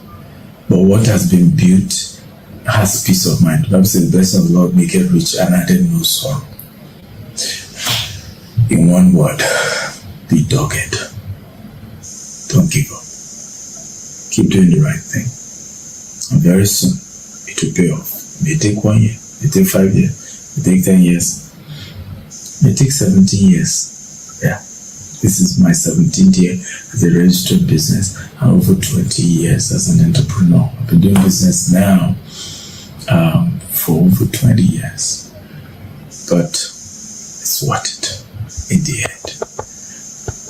But what has been built has peace of mind. The Bible says, the blessing of the Lord make it rich and added no sorrow. In one word, be dogged. Don't give up. Keep doing the right thing. And very soon, it will pay off. It may take 1 year, it may take 5 years, it may take 10 years, it may take 17 years. Yeah. This is my 17th year as a registered business and over 20 years as an entrepreneur. I've been doing business now for over 20 years. But it's worth it in the end.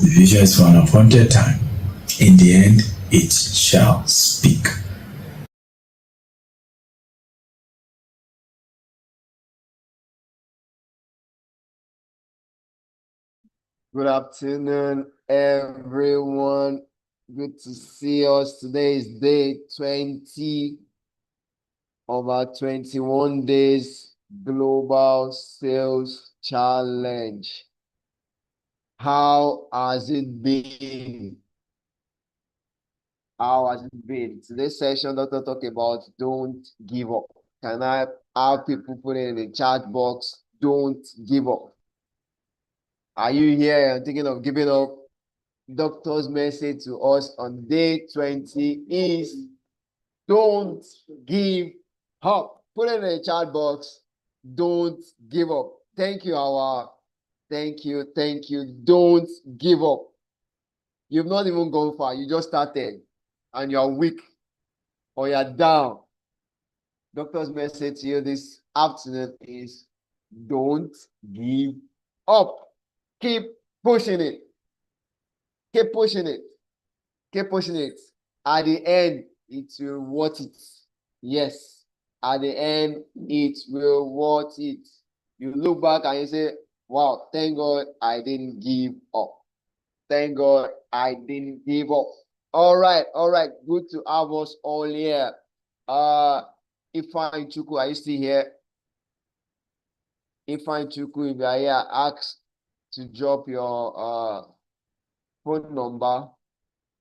The vision is for an appointed time. In the end, it shall speak. Good afternoon, everyone. Good to see us. Today is day 20 of our 21 days global sales challenge. How has it been? How has it been? Today's session, Dr. talk about don't give up. Can I have people put it in the chat box? Don't give up. Are you here and thinking of giving up? Doctor's message to us on day 20 is don't give up. Put it in the chat box. Don't give up. Thank you, Awa. Thank you. Thank you. Don't give up. You've not even gone far. You just started and you're weak or you're down. Doctor's message to you this afternoon is don't give up. Keep pushing it. Keep pushing it. Keep pushing it. At the end, it will worth it. Yes. At the end, it will worth it. You look back and you say, wow, thank God I didn't give up. Thank God I didn't give up. All right. Good to have us all here. Ifeanyi Chukwu, are you still here? Ifeanyi Chukwu, if you are here, ask to drop your phone number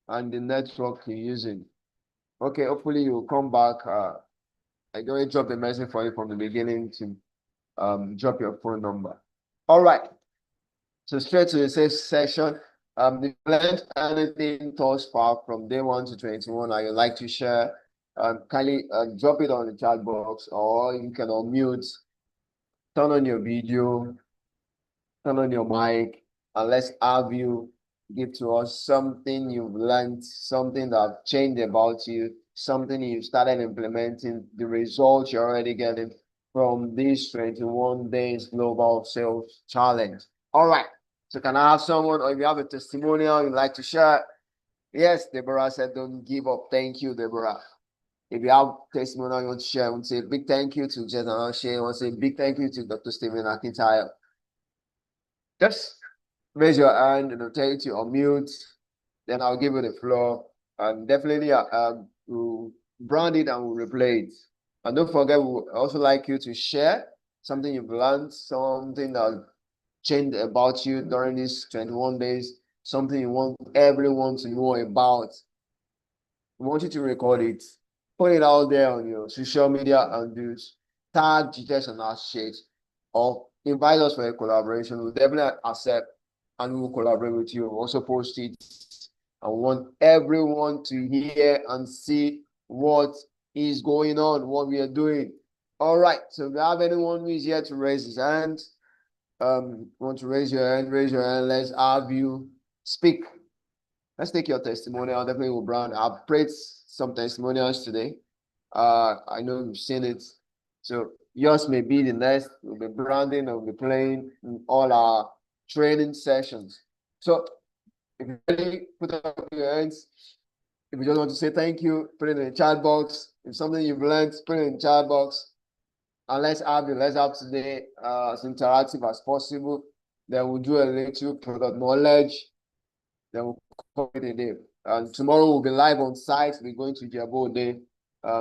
and the network you're using. Okay, hopefully you'll come back. I going to drop a message for you from the beginning to drop your phone number. All right. So straight to the sales session. If you learned anything thus far from day 1 to 21, and you'd like to share, kindly drop it on the chat box, or you can unmute, turn on your video, turn on your mic, and let's have you give to us something you've learned, something that changed about you, something you started implementing, the results you're already getting from this 21 days global sales challenge. All right. So can I have someone, or if you have a testimonial you'd like to share? Yes, Deborah said, don't give up. Thank you, Deborah. If you have testimonial you want to share, I want to say big thank you to General Shea. I want to say big thank you to Dr. Stephen Akintayo. Just raise your hand and I'll tell you to unmute. Then I'll give you the floor. And definitely we'll brand it and we'll replay it. And don't forget, we would also like you to share something you've learned, something that changed about you during these 21 days, something you want everyone to know about. We want you to record it, put it out there on your social media and do tag GTS and Associates, or invite us for a collaboration. We'll definitely accept and we'll collaborate with you. We'll also post it. I want everyone to hear and see what is going on, what we are doing. All right. So if you have anyone who is here to raise his hand, want to raise your hand, let's have you speak. Let's take your testimonial. Definitely will brand. I've prayed some testimonials today. I know you've seen it. So yours may be the next. We'll be branding and we'll be playing in all our training sessions. So if you really put up your hands, if you just want to say thank you, put it in the chat box. If something you've learned, put it in the chat box. And let's have today as interactive as possible. Then we'll do a little product knowledge. Then we'll call it a day. And tomorrow we'll be live on site. We're going to Jabode.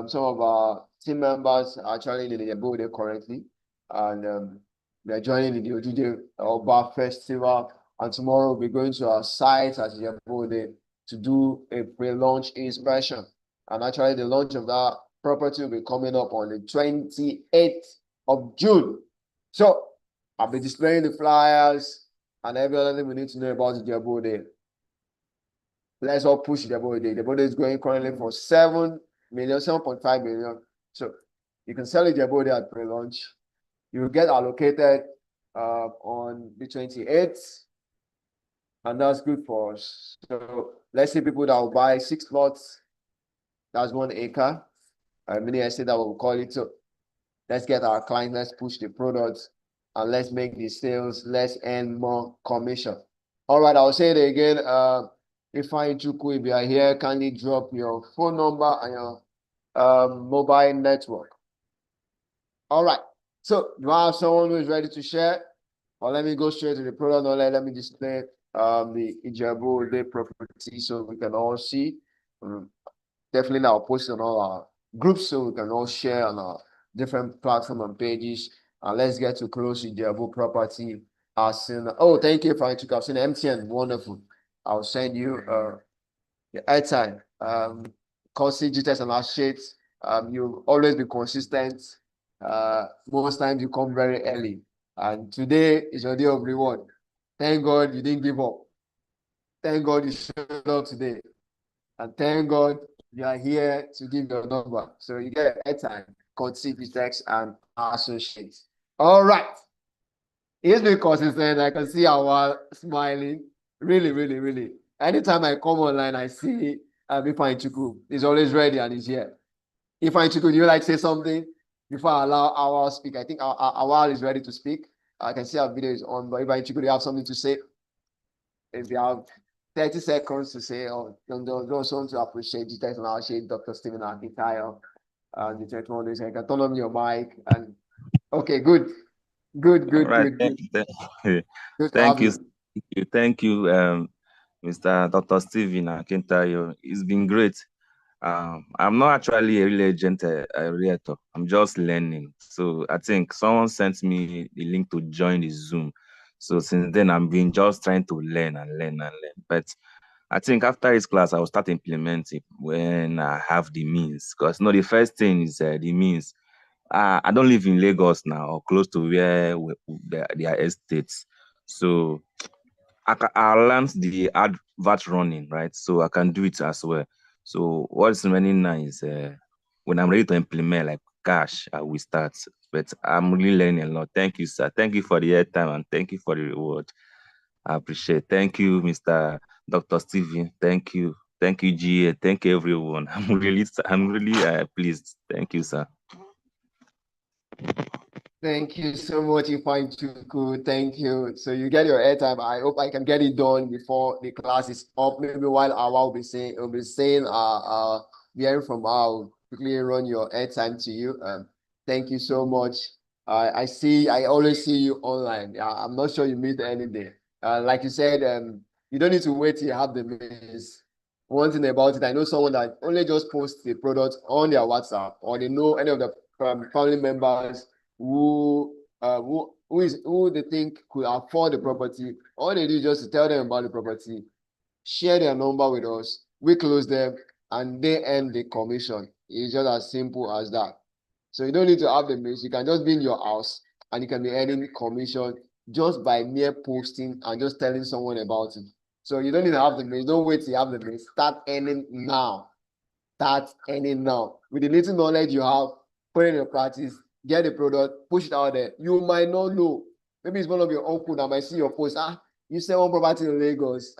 Some of our team members are actually in Jabode currently. And they're joining the Ojide Oba Festival. And tomorrow we'll be going to our site at Jabode to do a pre-launch inspection. And actually the launch of that property will be coming up on the 28th of June. So I'll be displaying the flyers and every other thing we need to know about the Jabode. let's all push the body. The body is going currently for 7 million, 7.5 million. So you can sell it the body at pre-launch. You will get allocated on the 28th, and that's good for us. So let's say people that will buy 6 lots, that's 1 acre. Mini estate that we'll call it. So let's get our clients, let's push the products, and let's make the sales, let's earn more commission. All right, I'll say it again. If you are here, kindly drop your phone number and your mobile network. All right, so do I have someone who is ready to share? Or let me go straight to the product knowledge. Let me display the Ijebu Day property so we can all see. Definitely I'll post it on all our groups so we can all share on our different platform and pages. And let's get to close Ijebu property. Oh, thank you for it. I've seen MTN, wonderful. I'll send you the airtime. Consi GTS and our shades. You'll always be consistent. Most times you come very early. And today is your day of reward. Thank God you didn't give up. Thank God you showed up today. And thank God you are here to give your number. So you get airtime, Consi GTS and associates. All right. He's been consistent. I can see our smiling. Really, really, really. Anytime I come online, I see Ifeanyi Chukwu. He's always ready and he's here. Ifeanyi Chukwu, do you like to say something before I allow Awal to speak? I think Awal is ready to speak. I can see our video is on, but Ifeanyi Chukwu, do you have something to say? If you have 30 seconds to say, or those want to appreciate the technology, Dr. Stephen Akintayo, the 21 days, I can turn on your mic. And okay, good. Good. Right. Good Thank you, Mr. Dr. Stephen Akintayo. It's been great. I'm not actually a real agent, a realtor. I'm just learning. So I think someone sent me the link to join the Zoom. So since then, I've been just trying to learn and learn. But I think after this class, I will start implementing when I have the means. Because the first thing is the means. I don't live in Lagos now or close to where their estates. So I learned the advert running, right? So I can do it as well. So what's remaining now is when I'm ready to implement, like cash, I will start. But I'm really learning a lot. Thank you, sir. Thank you for the airtime and thank you for the reward. I appreciate it. Thank you, Mr. Dr. Steven. Thank you. Thank you, GA. Thank you, everyone. I'm really pleased. Thank you, sir. Thank you so much, Ifeanyi Chukwu. Thank you. So you get your airtime. I hope I can get it done before the class is up. Maybe while Awa will be saying, hearing from Awa, quickly run your airtime to you. Thank you so much. I always see you online. I'm not sure you meet any day. Like you said, you don't need to wait till you have the means. One thing about it, I know someone that only just posts the product on their WhatsApp, or they know any of the family members who they think could afford the property. All they do is just to tell them about the property, share their number with us, we close them, and they earn the commission. It's just as simple as that. So you don't need to have the means. You can just be in your house and you can be earning commission just by mere posting and just telling someone about it. So you don't need to have the means. Don't wait till you have the means. Start earning now. Start earning now. With the little knowledge you have, put it in your practice, get the product, push it out there. You might not know. Maybe it's one of your uncle that might see your post. You sell one property in Lagos.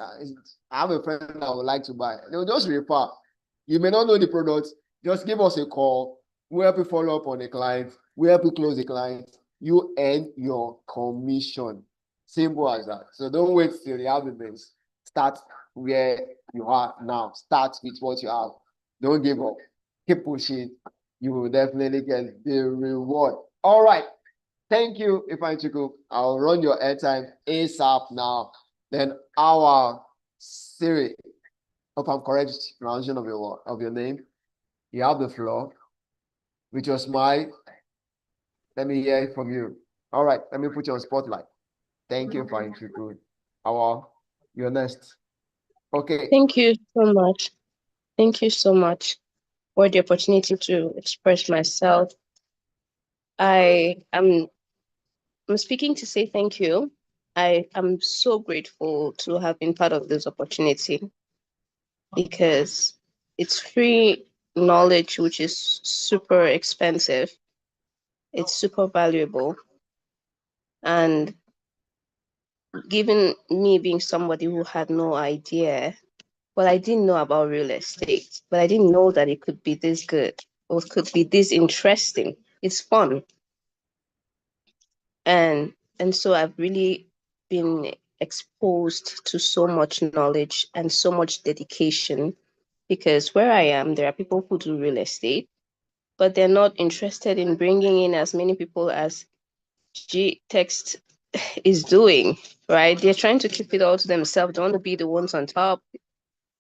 I have a friend that would like to buy. They'll just refer. You may not know the product. Just give us a call. We'll help you follow up on the client. We'll help you close the client. You earn your commission. Simple as that. So don't wait till you have the base. Start where you are now. Start with what you have. Don't give up. Keep pushing. You will definitely get the reward. All right. Thank you, Ifeanyi Chukwu. I'll run your airtime ASAP now. Then our Siri, hope I'm correct pronunciation of your name. You have the floor. With your smile, let me hear it from you. All right, let me put you on spotlight. Thank you, Ifeanyi Chukwu. You're next. Okay. Thank you so much. Thank you so much for the opportunity to express myself. I'm speaking to say thank you. I am so grateful to have been part of this opportunity. because it's free knowledge, which is super expensive. It's super valuable. And given me being somebody who had no idea, well, I didn't know about real estate, but I didn't know that it could be this good or could be this interesting. It's fun. And so I've really been exposed to so much knowledge and so much dedication, because where I am, there are people who do real estate, but they're not interested in bringing in as many people as G Text is doing, right? They're trying to keep it all to themselves. They want to be the ones on top.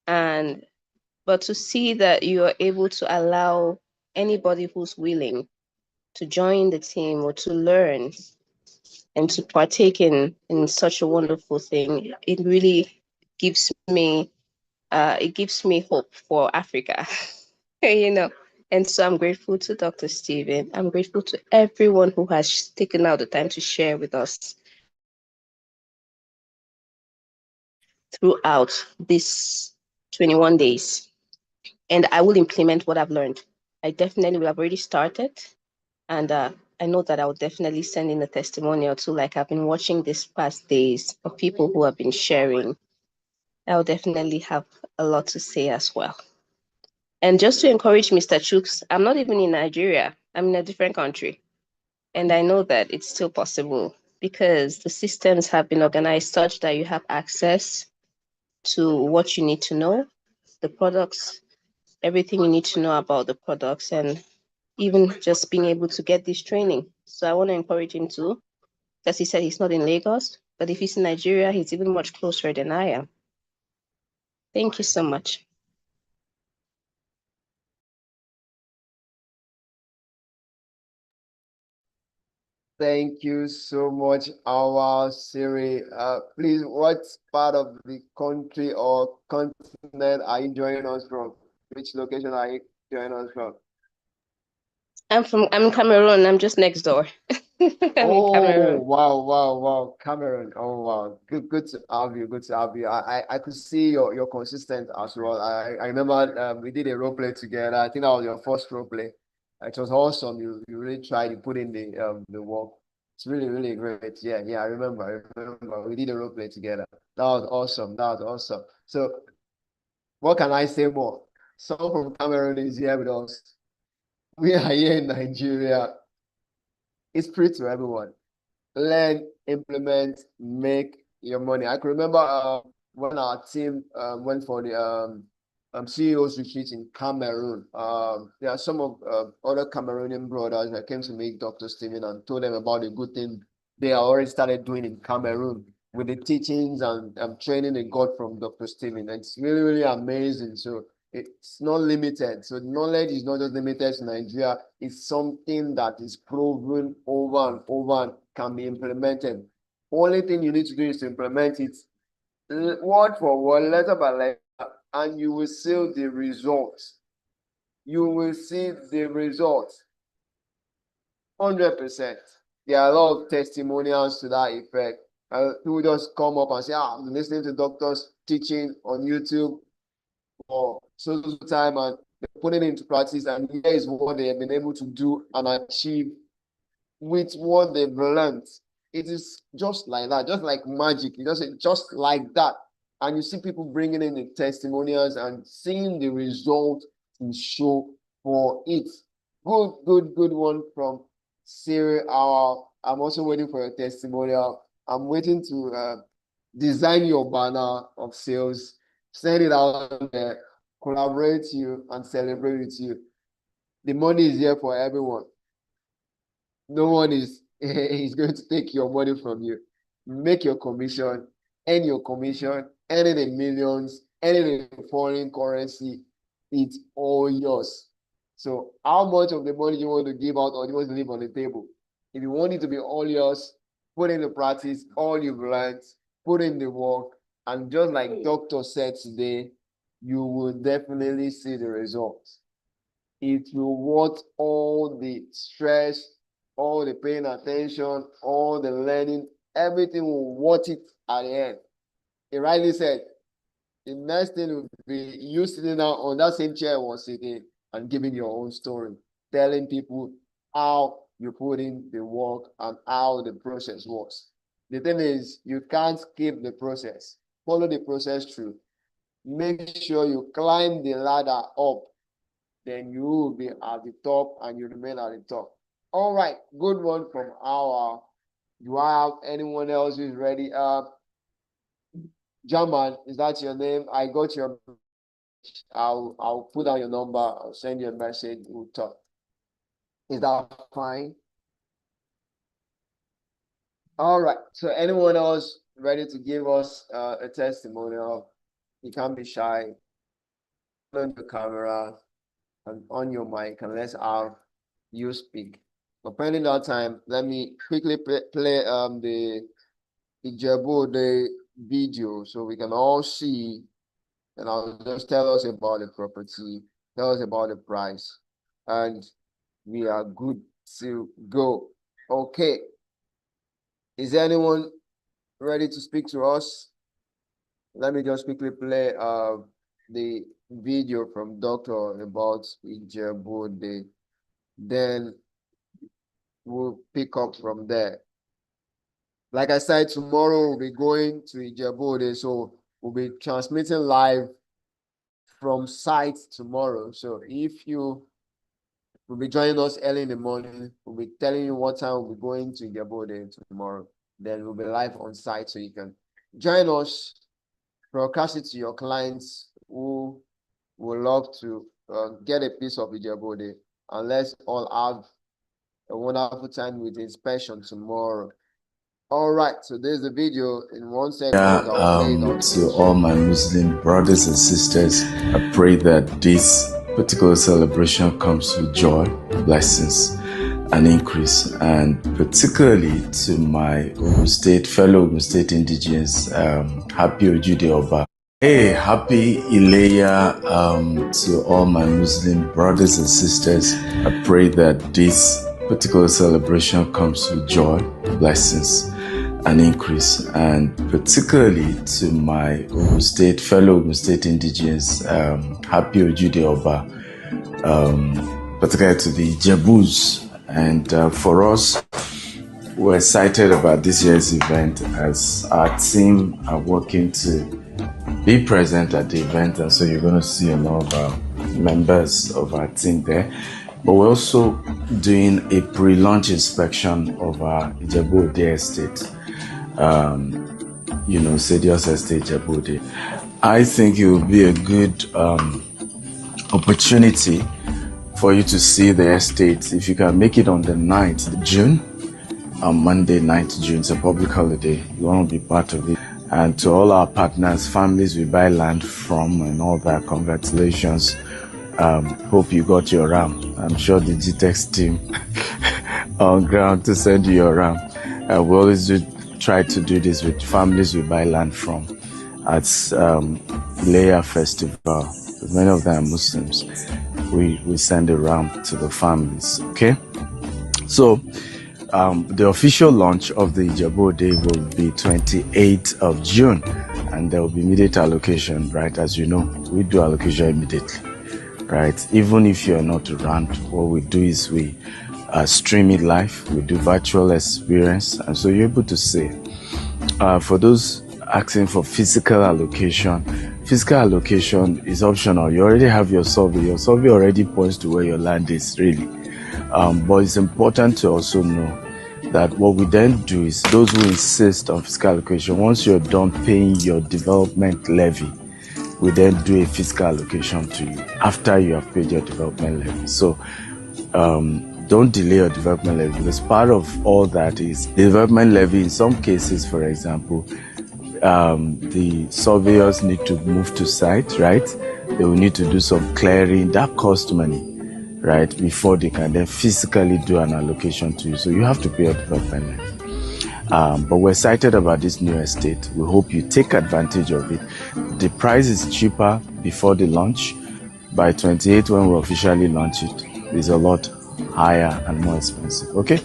But to see that you are able to allow anybody who's willing to join the team or to learn and to partake in such a wonderful thing, it really gives me hope for Africa. you know. And so I'm grateful to Dr. Stephen. I'm grateful to everyone who has taken out the time to share with us throughout these 21 days. And I will implement what I've learned. I definitely will have already started. And I know that I will definitely send in a testimonial too, like I've been watching these past days of people who have been sharing. I'll definitely have a lot to say as well. And just to encourage Mr. Chooks, I'm not even in Nigeria. I'm in a different country. And I know that it's still possible because the systems have been organized such that you have access to what you need to know, the products, everything you need to know about the products, and even just being able to get this training. So I want to encourage him too, because he said he's not in Lagos, but if he's in Nigeria, he's even much closer than I am. Thank you so much. Thank you so much, our Siri. Please, what part of the country or continent are you joining us from? Which location are you joining us from? I'm in Cameroon. I'm just next door. I'm in Cameroon. Wow, Cameron. Oh, wow. Good to have you. Good to have you. I could see you're consistent as well. I remember we did a role play together. I think that was your first role play. It was awesome. You really tried. You put in the work. It's really great. Yeah. I remember. We did a role play together. That was awesome. So, what can I say more? Someone from Cameroon is here with us. We are here in Nigeria. It's free to everyone. Learn, implement, make your money. I can remember when our team went for the CEO's retreat in Cameroon. There are some of other Cameroonian brothers that came to meet Dr. Stephen and told them about the good thing they already started doing in Cameroon with the teachings and training they got from Dr. Stephen. It's really amazing. So it's not limited. So knowledge is not just limited to Nigeria. It's something that is proven over and over and can be implemented. Only thing you need to do is to implement it word for word, letter by letter, and you will see the results. You will see the results. 100%. There are a lot of testimonials to that effect. People just come up and say, I'm listening to doctors teaching on YouTube for so time, and they're putting it into practice, and here is what they have been able to do and achieve with what they've learned. It is just like that, just like magic. Just like that. And you see people bringing in the testimonials and seeing the result to show for it. Good one from Siri. I'm also waiting for your testimonial. I'm waiting to design your banner of sales, send it out there, collaborate you and celebrate with you. The money is here for everyone. No one is going to take your money from you. Make your commission, earn your commission, earn it in millions, earn it in foreign currency. It's all yours. So how much of the money you want to give out or you want to leave on the table? If you want it to be all yours, put in the practice, all you've learned, put in the work, and just like Doctor said today, you will definitely see the results. It will worth all the stress, all the paying attention, all the learning, everything will worth it at the end. He rightly said, The next thing would be you sitting down on that same chair was sitting and giving your own story, telling people how you put in the work and how the process works. The thing is, you can't skip the process. Follow the process through. Make sure you climb the ladder up. Then you will be at the top and you remain at the top. All right, good one from our. Do I have anyone else who's ready? Jaman, is that your name? I got your. I'll put down your number. I'll send you a message. We'll talk. Is that fine? All right. So anyone else ready to give us a testimonial? You can't be shy. On the camera and on your mic, and let's have you speak. But pending that time, let me quickly play the Ijebu video so we can all see, and I'll just tell us about the property, tell us about the price, and we are good to go. Okay. Is anyone ready to speak to us? Let me just quickly play the video from Doctor about Ijebu. Then we'll pick up from there. Like I said, tomorrow we'll be going to Ijebu, so we'll be transmitting live from site tomorrow. So if you will be joining us early in the morning, we'll be telling you what time we'll be going to Ijebu tomorrow. Then we'll be live on site, so you can join us, broadcast it to your clients who would love to get a piece of Ijebu, and let's all have a wonderful time with inspection tomorrow. All right, so there's the video in 1 second. To all my Muslim brothers and sisters, I pray that this particular celebration comes with joy, blessings, and increase, and particularly to my fellow Ogun State indigenous, happy Ojude Oba. Hey, happy Ileya to all my Muslim brothers and sisters. I pray that this particular celebration comes with joy, blessings, and increase, and particularly to my fellow Ogun State indigenous, happy Ojude Oba, particularly to the Jebus. And for us, we're excited about this year's event as our team are working to be present at the event, and so you're going to see a lot of our members of our team there. But we're also doing a pre-launch inspection of our Ijebu estate, Sedios Estate Ijebu. I think it will be a good opportunity for you to see the estate. If you can make it on the 9th June, on Monday 9th June, it's a public holiday. You want to be part of it. And to all our partners, families we buy land from and all that, congratulations. Hope you got your RAM. I'm sure the GTEX team on ground to send you your RAM. We always try to do this with families we buy land from at Ileya Festival. Many of them are Muslims. We send a RAM to the families, okay? So the official launch of the Ijebu Day will be 28th of June, and there will be immediate allocation, right? As you know, we do allocation immediately, right? Even if you're not around, what we do is we stream it live, we do virtual experience, and so you're able to see. For those asking for physical allocation is optional. You already have your survey already points to where your land is, really. But it's important to also know that what we then do is those who insist on physical allocation, once you're done paying your development levy, we then do a physical allocation to you after you have paid your development levy. So don't delay your development levy, because part of all that is the development levy. In some cases, for example, the surveyors need to move to site, right? They will need to do some clearing. That costs money, right? Before they can then physically do an allocation to you. So you have to pay your development levy. But we're excited about this new estate. We hope you take advantage of it. The price is cheaper before the launch. By 28, when we officially launch it, it's a lot higher and more expensive. Okay?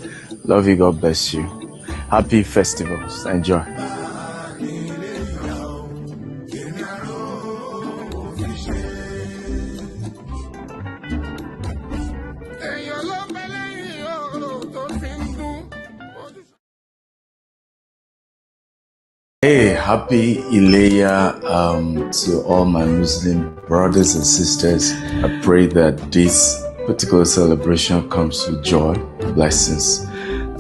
Love you. God bless you. Happy festivals. Enjoy. Hey, happy Ileya to all my Muslim brothers and sisters. I pray that this particular celebration comes with joy, blessings,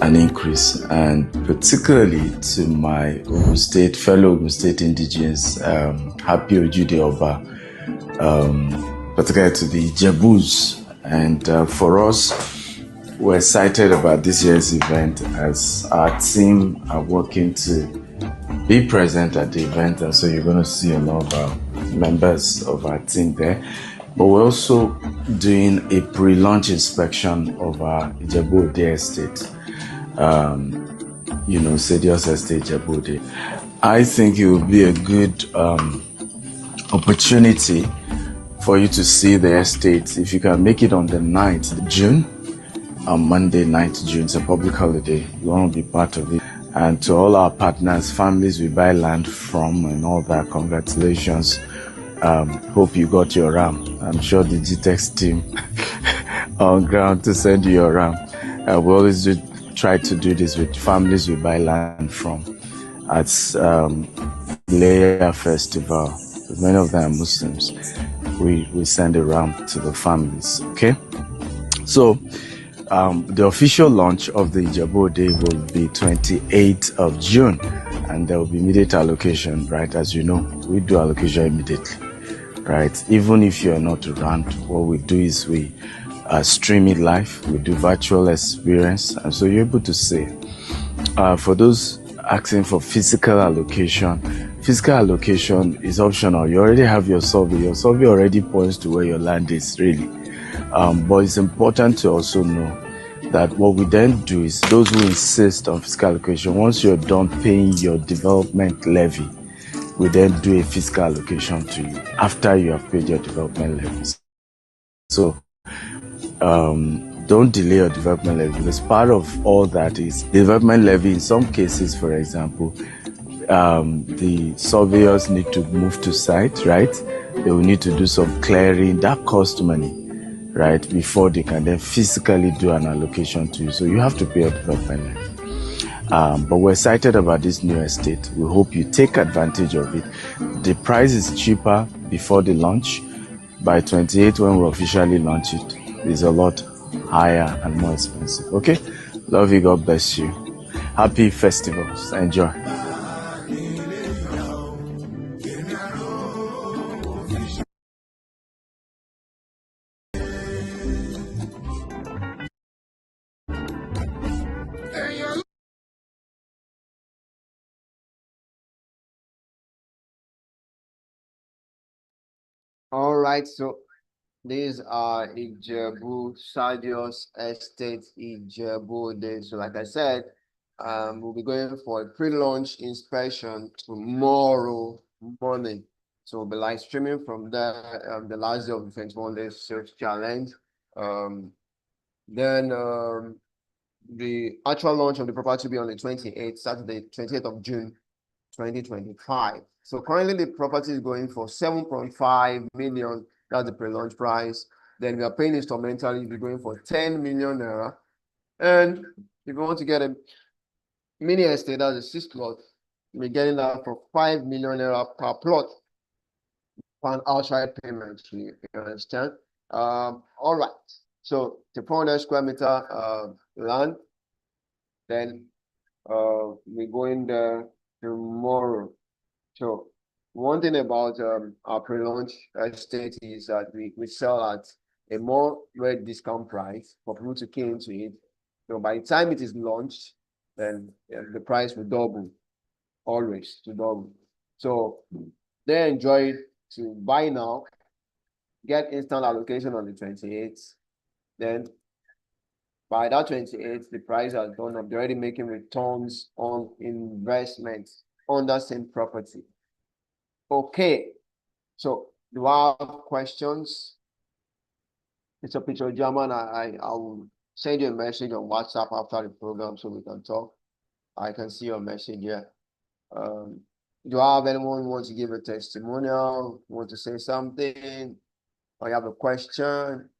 and increase. And particularly to my Ogun State, fellow Ogun State indigenous, happy Ojude Oba, particularly to the Jebus. And for us, we're excited about this year's event as our team are working to be present at the event, and so you're going to see a lot of our members of our team there. But we're also doing a pre-launch inspection of our Ijebu Ode estate, Sedios Estate Ijebu Ode. I think it will be a good opportunity for you to see the estate. If you can make it on the 9th June, on Monday 9th June, it's a public holiday. You want to be part of it. And to all our partners, families we buy land from and all that, congratulations. Hope you got your RAM. I'm sure the GTEX team on ground to send you your RAM. We always try to do this with families we buy land from at Leia Festival. Many of them are Muslims. We send a RAM to the families, okay? So, the official launch of the Ijebu Ode will be 28th of June, and there will be immediate allocation, right? As you know, we do allocation immediately, right? Even if you're not around, what we do is we stream it live, we do virtual experience, and so you're able to see. For those asking for physical allocation is optional. You already have your survey already points to where your land is, really. But it's important to also know that what we then do is those who insist on fiscal allocation, once you're done paying your development levy, we then do a fiscal allocation to you after you have paid your development levies. So don't delay your development levy, because part of all that is the development levy. In some cases, for example, the surveyors need to move to site, right? They will need to do some clearing. That costs money, right? Before they can then physically do an allocation to you. So you have to pay your development levy. But we're excited about this new estate. We hope you take advantage of it. The price is cheaper before the launch. By 28, when we officially launch it, it's a lot higher and more expensive. Okay? Love you. God bless you. Happy festivals. Enjoy. All right, so these are Ijebu Sadios Estate Ijebu Ode. So like I said, we'll be going for a pre-launch inspection tomorrow morning. So we'll be live streaming from there, the last day of the 21 days sales challenge. Then the actual launch of the property will be on the 28th, Saturday, 28th of June, 2025. So currently the property is going for 7.5 million. That's the pre-launch price. Then we are paying instrumentally, we're going for 10 million naira. And if you want to get a mini estate, that's a 6 plot, we're getting that for 5 million naira per plot for an outright payment. You understand? All right. So the 400 square meter land. Then we're going there tomorrow. So one thing about our pre-launch estate is that we sell at a more red discount price for people to key into it. So by the time it is launched, then the price will double, always to double. So they enjoy to buy now, get instant allocation on the 28th. Then by that 28th, the price has gone up. They're already making returns on investments on that same property. Okay, so do I have questions? It's a picture, German. I will send you a message on WhatsApp after the program so we can talk. I can see your message here. Do I have anyone who wants to give a testimonial, want to say something, or you have a question?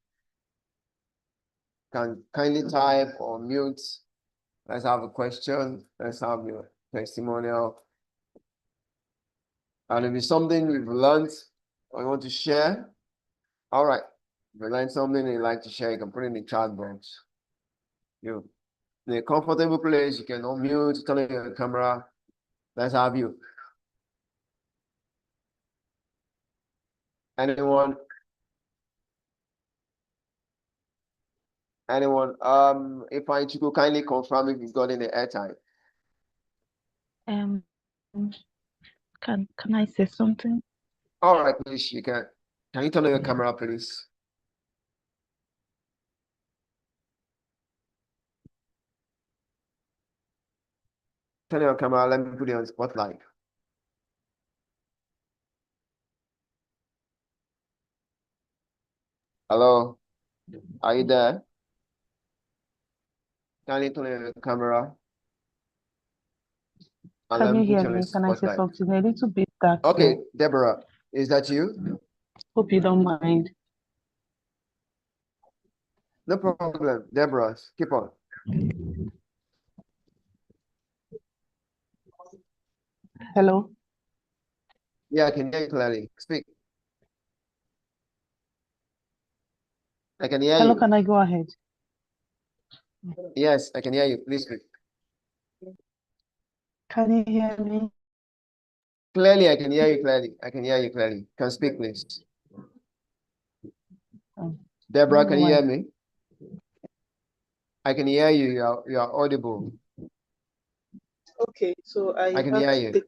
Can kindly type or mute. Let's have a question. Let's have your testimonial. And if it's something we've learned or you want to share, all right. If you learned something and you like to share, you can put it in the chat box. You in a comfortable place, you can unmute, turn on your camera. Let's have you. Anyone? Anyone? If I could kindly confirm if you've got any airtime. Um, can I say something? All right, please, you can. Can you turn on your camera, please? Turn on your camera, let me put you on spotlight. Hello, are you there? Can you turn on your camera? And let Can you me put hear you on me? Can I say spotlight. something a little bit dark Okay, here? Deborah, is that you? Hope you don't mind. No problem, Deborah, keep on. Hello? Yeah, I can hear you clearly. Speak. I can hear Hello, you. can I go ahead? Yes, I can hear you. Please speak. Can you hear me? Clearly, I can hear you clearly. I can hear you clearly. Can speak, please. I Deborah, don't know can you why. hear me? I can hear you. You are audible. Okay, so I I can have hear to you. take.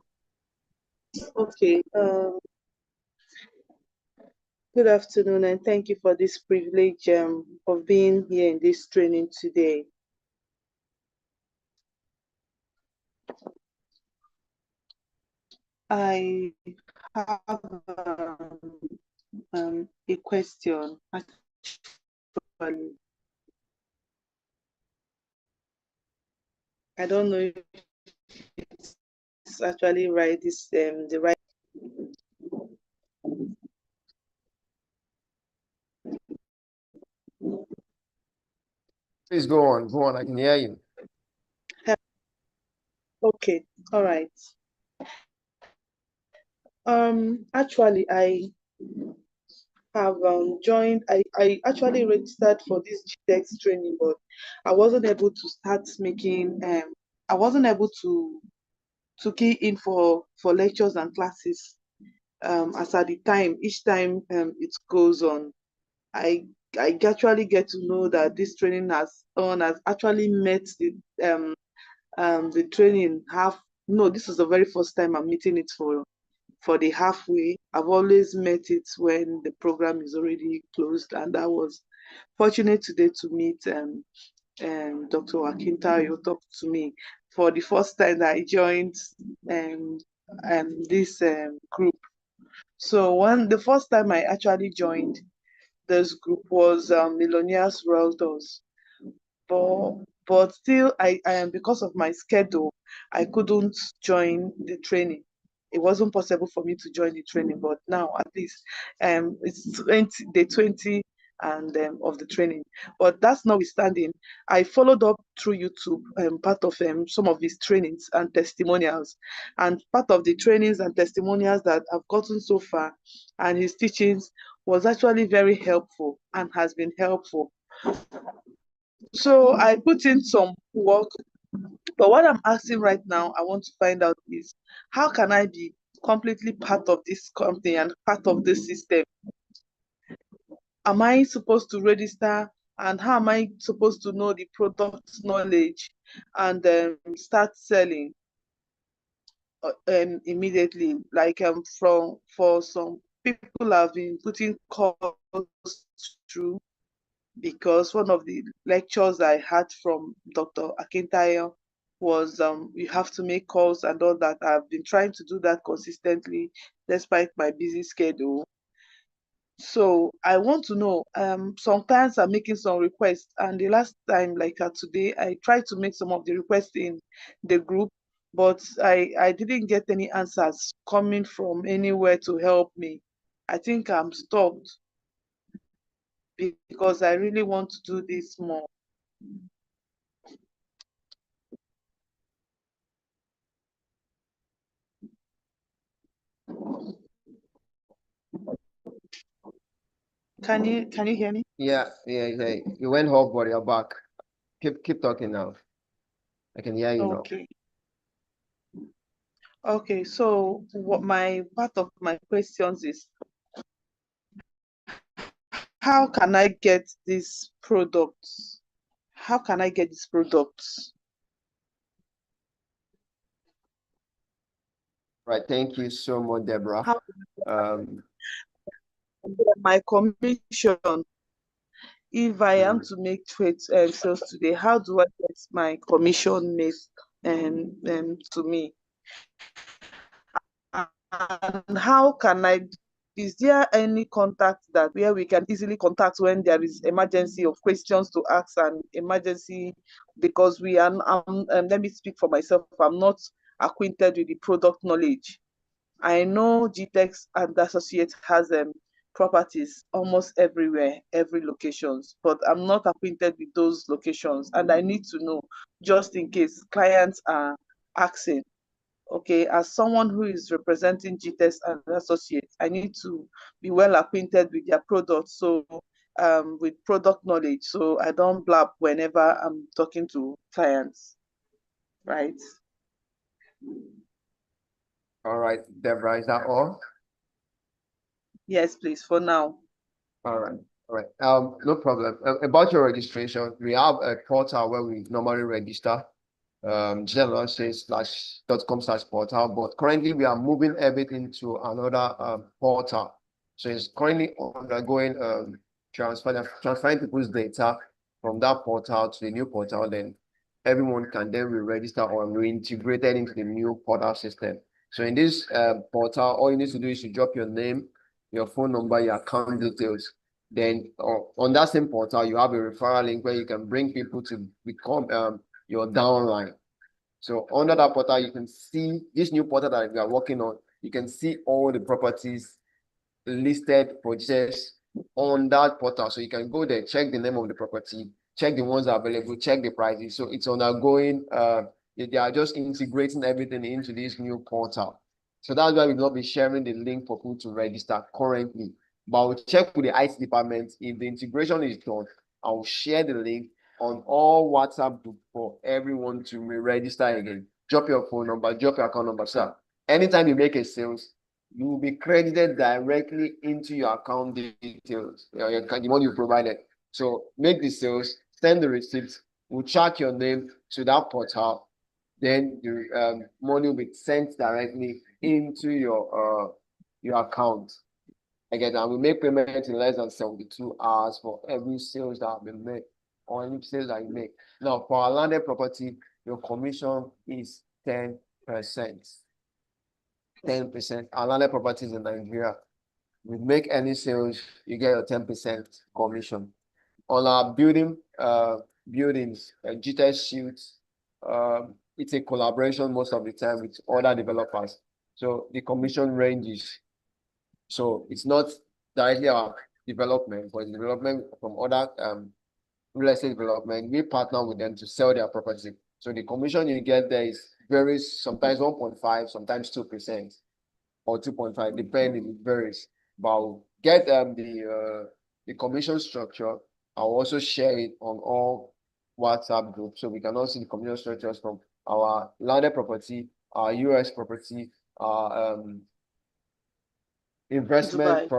Okay, good afternoon, and thank you for this privilege of being here in this training today. I have a question. Actually, I don't know if it's actually right. This the right. Please go on. Go on. I can hear you. Okay, all right. Actually, I have joined. I actually registered for this GTEx training, but I wasn't able to start making. I wasn't able to key in for lectures and classes. As at the time, each time it goes on, I actually get to know that this training has actually met the training half. No, this is the very first time I'm meeting it for the halfway. I've always met it when the program is already closed, and I was fortunate today to meet Dr. Akintayo talk to me for the first time that I joined um, this group. So the first time I actually joined this group was Millionaires Realtors, but still I am, because of my schedule, I couldn't join the training. It wasn't possible for me to join the training, but now at least it's 20 and of the training. But that's notwithstanding, I followed up through YouTube part of some of his trainings and testimonials, and part of the trainings and testimonials that I've gotten so far, and his teachings was actually very helpful and has been helpful. So I put in some work, but what I'm asking right now, I want to find out is how can I be completely part of this company and part of this system? Am I supposed to register, and how am I supposed to know the product knowledge and start selling immediately? Like for some people have been putting calls through, because one of the lectures I had from Dr. Akintayo was you have to make calls and all that. I've been trying to do that consistently despite my busy schedule. So I want to know, sometimes I'm making some requests, and the last time, like today, I tried to make some of the requests in the group, but I didn't get any answers coming from anywhere to help me. I think I'm stuck because I really want to do this more. Can you hear me? Yeah. You went off, but you're back. Keep talking now. I can hear you now. Okay. Okay, so what my part of my questions is, how can I get these products? How can I get these products? Right. Thank you so much, Deborah. How my commission, if I am to make trade sales today, how do I get my commission made to me? And how can I, is there any contact that where we can easily contact when there is emergency of questions to ask and emergency, because we are, let me speak for myself, I'm not acquainted with the product knowledge. I know GTEx and Associates has properties almost everywhere, every locations, but I'm not acquainted with those locations, and I need to know just in case clients are asking. Okay, as someone who is representing GTEx and Associates, I need to be well acquainted with their products, so with product knowledge, so I don't blab whenever I'm talking to clients, right? all right, Deborah, is that all? Yes, please, for now. All right. No problem. About your registration, we have a portal where we normally register. Saleschallenge.com/portal, but currently we are moving everything to another portal. So it's currently undergoing transferring people's data from that portal to the new portal. Then everyone can then re-register or reintegrate into the new portal system. So in this portal, all you need to do is to drop your name, your phone number, your account details. Then on that same portal, you have a referral link where you can bring people to become your downline. So under that portal, you can see this new portal that we are working on. You can see all the properties listed purchased on that portal. So you can go there, check the name of the property, check the ones that are available, check the prices. So it's undergoing, they are just integrating everything into this new portal. So that's why we'll not be sharing the link for people to register currently. But we'll check with the IT department. If the integration is done, I'll share the link on all WhatsApp group for everyone to re-register again. Drop your phone number, drop your account number, sir. Anytime you make a sales, you will be credited directly into your account details, the money you provided. So make the sales, send the receipts, we'll track your name to that portal, then the money will be sent directly into your account. Again, and we make payment in less than 72 hours for every sales that have been made or any sales that you make. Now, for our landed property, your commission is 10%. 10%. Our landed properties in Nigeria, we make any sales, you get a 10% commission. On our buildings, GTEx Shoots, it's a collaboration most of the time with other developers. So the commission ranges. So it's not directly our development, but it's development from other real estate development. We partner with them to sell their property. So the commission you get there is varies, sometimes 1.5, sometimes 2% or 2.5, depending, it varies. But I'll get the commission structure. I'll also share it on all WhatsApp groups so we can all see the commission structures from our landed property, our US property, our investment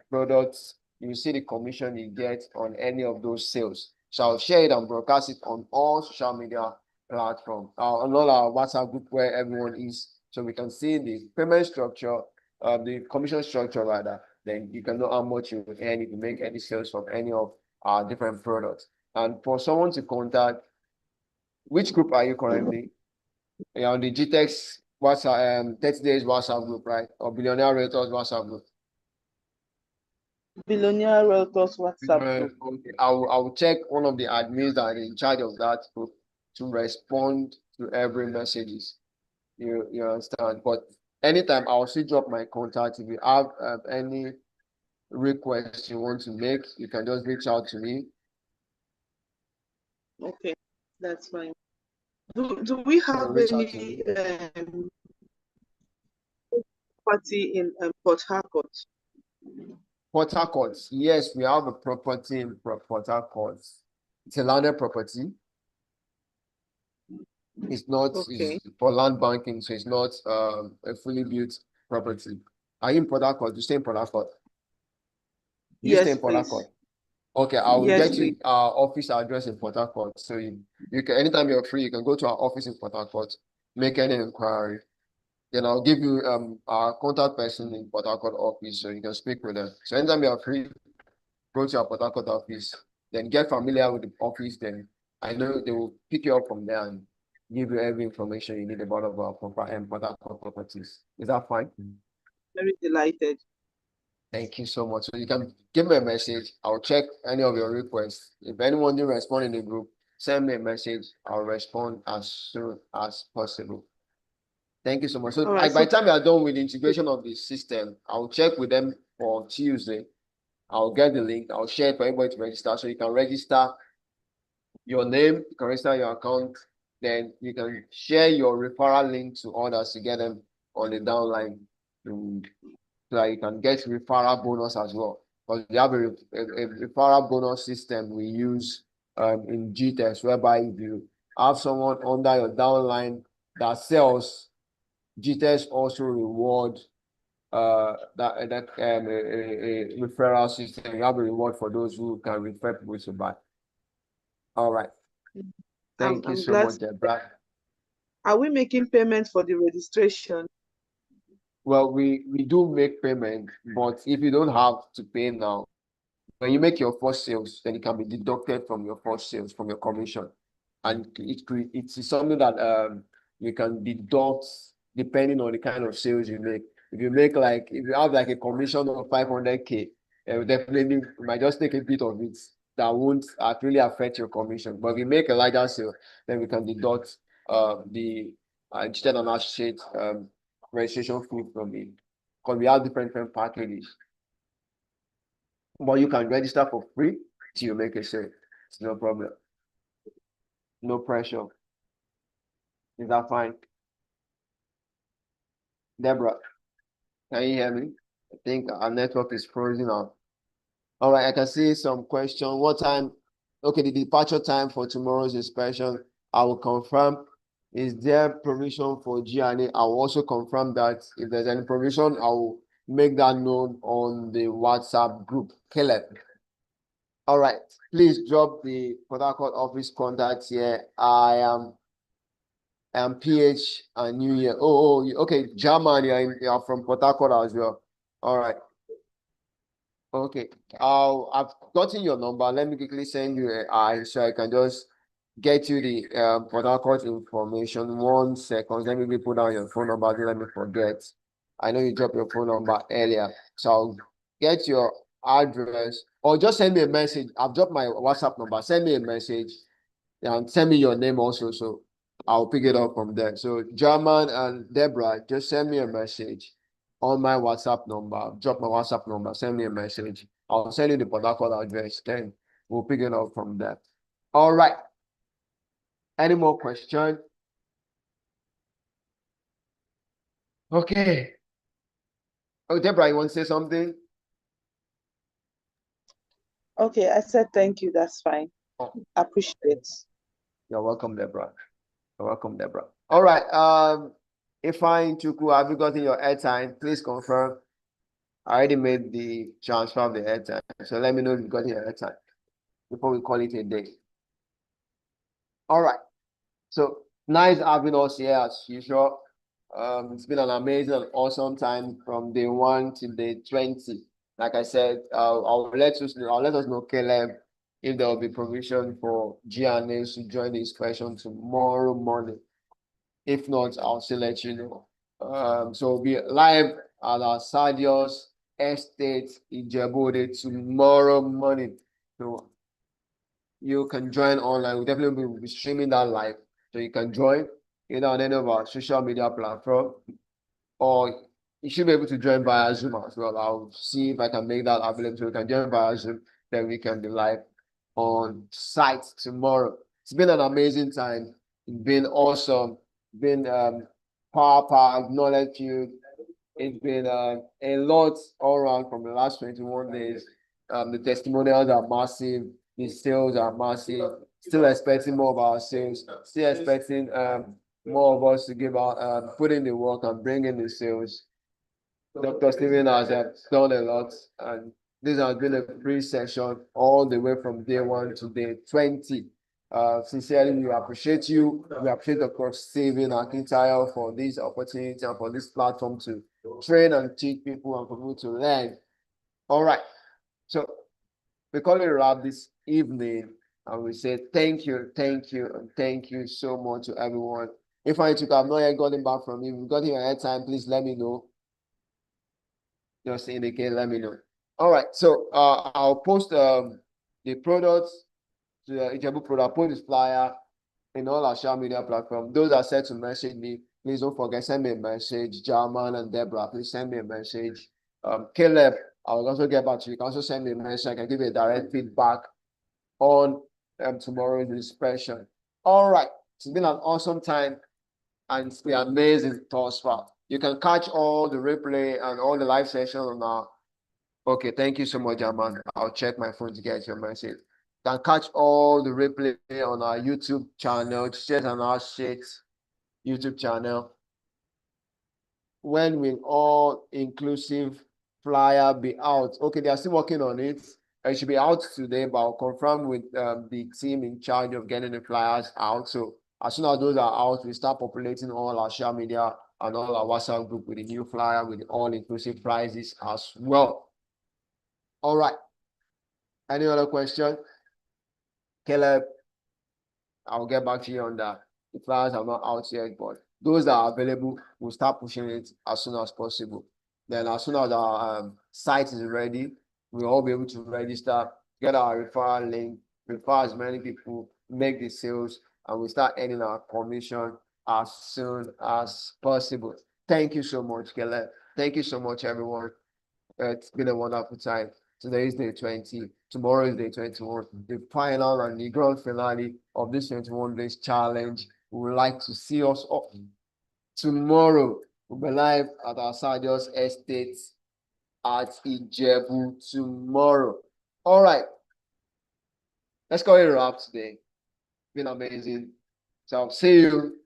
products. You see the commission you get on any of those sales. So I'll share it and broadcast it on all social media platforms, on all our WhatsApp group where everyone is, so we can see the payment structure, the commission structure rather. Then you can know how much you earn if you make any sales from any of our different products. And for someone to contact, which group are you currently? You're on the GTEx WhatsApp 30 days WhatsApp group, right? Or Billionaire Realtors WhatsApp group? Billionaire Realtors WhatsApp group. Okay. I'll check one of the admins that are in charge of that group to respond to every messages. You understand? But anytime I'll still drop my contact. If you have any requests you want to make, you can just reach out to me. Okay, that's fine. Do we have any party in Port Harcourt? Port Harcourt. Yes, we have a property in Port Harcourt. It's a landed property. It's not Okay. it's for land banking, so it's not a fully built property. Are you in Port Harcourt? You stay in Port Harcourt? You stay Yes, in Port please. Harcourt? Okay, I will Yes, get please. you our office address in Port Harcourt. So you can, anytime you're free, you can go to our office in Port Harcourt, make any inquiry. Then I'll give you our contact person in Port Harcourt office so you can speak with them. So anytime you're free, go to our Port Harcourt office, then get familiar with the office. Then I know they will pick you up from there and give you every information you need about our Port Harcourt properties. Is that fine? Very delighted. Thank you so much. So you can give me a message. I'll check any of your requests. If anyone didn't respond in the group, send me a message. I'll respond as soon as possible. Thank you so much. So All right, by the time you are done with the integration of the system, I'll check with them for Tuesday. I'll get the link. I'll share it for everybody to register. So you can register your name, you can register your account. Then you can share your referral link to others to get them on the downline. So that you can get referral bonus as well. Because we have a referral bonus system we use in GTEx, whereby if you have someone under your downline that sells, GTEx also reward a referral system. You have a reward for those who can refer people to buy. All right. Thank you I'm so glad. much, Deborah. Are we making payments for the registration? Well, we do make payment, but if you don't have to pay now, when you make your first sales, then it can be deducted from your first sales, from your commission. And it's something that you can deduct depending on the kind of sales you make. If you have like a commission of 500K, definitely you might just take a bit of it. That won't really affect your commission. But if you make a larger sale, then we can deduct the digital and associate registration fee from it. Because we have different packages. But you can register for free till you make a sale. It's no problem. No pressure. Is that fine? Deborah, can you hear me? I think our network is frozen out. All right, I can see some question. What time? Okay, the departure time for tomorrow's inspection, I will confirm. Is there provision for GNA? I will also confirm that. If there's any provision, I will make that known on the WhatsApp group. Caleb. All right, please drop the Port Harcourt office contact here. I am PH and New Year. Okay, German, you're from Port Harcourt as well. All right. Okay, I've gotten your number. Let me quickly send you so I can just get you the Port Harcourt information. 1 second. Let me put down your phone number. Don't let me forget. I know you dropped your phone number earlier, so I'll get your address or just send me a message. I've dropped my WhatsApp number. Send me a message and send me your name also, so I'll pick it up from there. So German and Deborah, just send me a message on my WhatsApp number. Drop my WhatsApp number. Send me a message. I'll send you the Port Harcourt address. Then we'll pick it up from there. All right. Any more questions? Okay. Oh, Deborah, you want to say something? Okay, I said thank you. That's fine. Oh. Appreciate. You're welcome, Deborah. You're welcome, Deborah. All right. Ifeanyi Chukwu, have you gotten your airtime? Please confirm. I already made the transfer of the airtime. So let me know if you got your airtime before we call it a day. All right. So nice having us here as usual. It's been an amazing and awesome time from day 1 to day 20. Like I said, I'll let us know, Caleb, if there will be provision for GNAs to join the inspection tomorrow morning. If not, I'll still let you know. So we'll be live at our Sadios Estate in Djibouti tomorrow morning. So you can join online. We'll definitely be streaming that live. So you can join either on any of our social media platform, or you should be able to join via Zoom as well. I'll see if I can make that available. So you can join via Zoom, then we can be live on site tomorrow. It's been an amazing time. It's been awesome. Been power, knowledge filled. It's been a lot all around from the last 21 days. The testimonials are massive, the sales are massive. Still expecting more of our sales. Still expecting more of us to give out, put in the work and bring in the sales. Dr. Steven has done a lot, and this has been a free session all the way from day 1 to day 20. Sincerely, we appreciate you. We appreciate Dr. Steven Akintayo for this opportunity and for this platform to train and teach people and for people to learn. All right. So we call it a wrap this evening, and we say thank you, and thank you so much to everyone. If I took, I've not yet gotten back from you. If you got your airtime, please let me know. Just indicate, let me know. All right. So I'll post the products, the Ijebu product, post this flyer in all our social media platforms. Those that said to message me, please don't forget, send me a message. Jarman and Deborah, please send me a message. Caleb, I will also get back to you. You can also send me a message. I can give you a direct feedback on tomorrow's inspection. All right. It's been an awesome time, and it's been amazing thus far. You can catch all the replay and all the live sessions on our. Okay, thank you so much, Jarman. I'll check my phone to get your message. You can catch all the replay on our YouTube channel, Shares and Our Shakes YouTube channel. When will all inclusive flyer be out? Okay, they are still working on it. It should be out today, but I'll confirm with the team in charge of getting the flyers out. So as soon as those are out, we start populating all our social media and all our WhatsApp group with the new flyer with all inclusive prizes as well. All right. Any other question? Caleb, I'll get back to you on that. The flyers are not out yet, but those that are available, we'll start pushing it as soon as possible. Then as soon as our site is ready, we'll all be able to register, get our referral link, refer as many people, make the sales, and we start earning our commission as soon as possible. Thank you so much, Caleb. Thank you so much, everyone. It's been a wonderful time. Today is day 20. Tomorrow is day 21. The final and the grand finale of this 21 days challenge. We would like to see us up. Tomorrow, we'll be live at our Sadios Estate at Ijebu tomorrow. All right. Let's call it a wrap today. It's been amazing. So I'll see you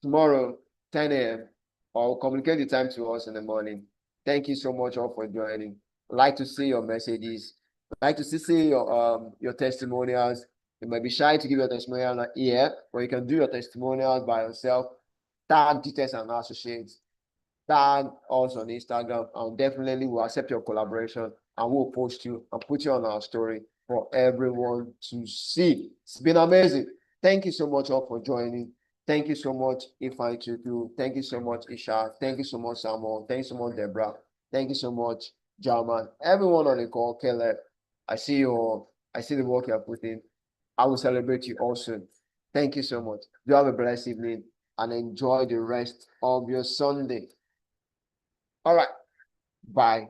tomorrow, 10 a.m. Or communicate the time to us in the morning. Thank you so much all for joining. I'd like to see your messages. I'd like to see your testimonials. You might be shy to give your testimonial here, or you can do your testimonials by yourself. Tag Details and Associates. Tag us on Instagram, and definitely we'll accept your collaboration, and we'll post you and put you on our story for everyone to see. It's been amazing. Thank you so much all for joining. Thank you so much, Ifeanyi Chukwu. Thank you so much, Isha. Thank you so much, Samuel. Thank you so much, Deborah. Thank you so much, Jarman. Everyone on the call, Caleb. I see you all. I see the work you're putting. I will celebrate you all soon. Thank you so much. You have a blessed evening and enjoy the rest of your Sunday. All right. Bye.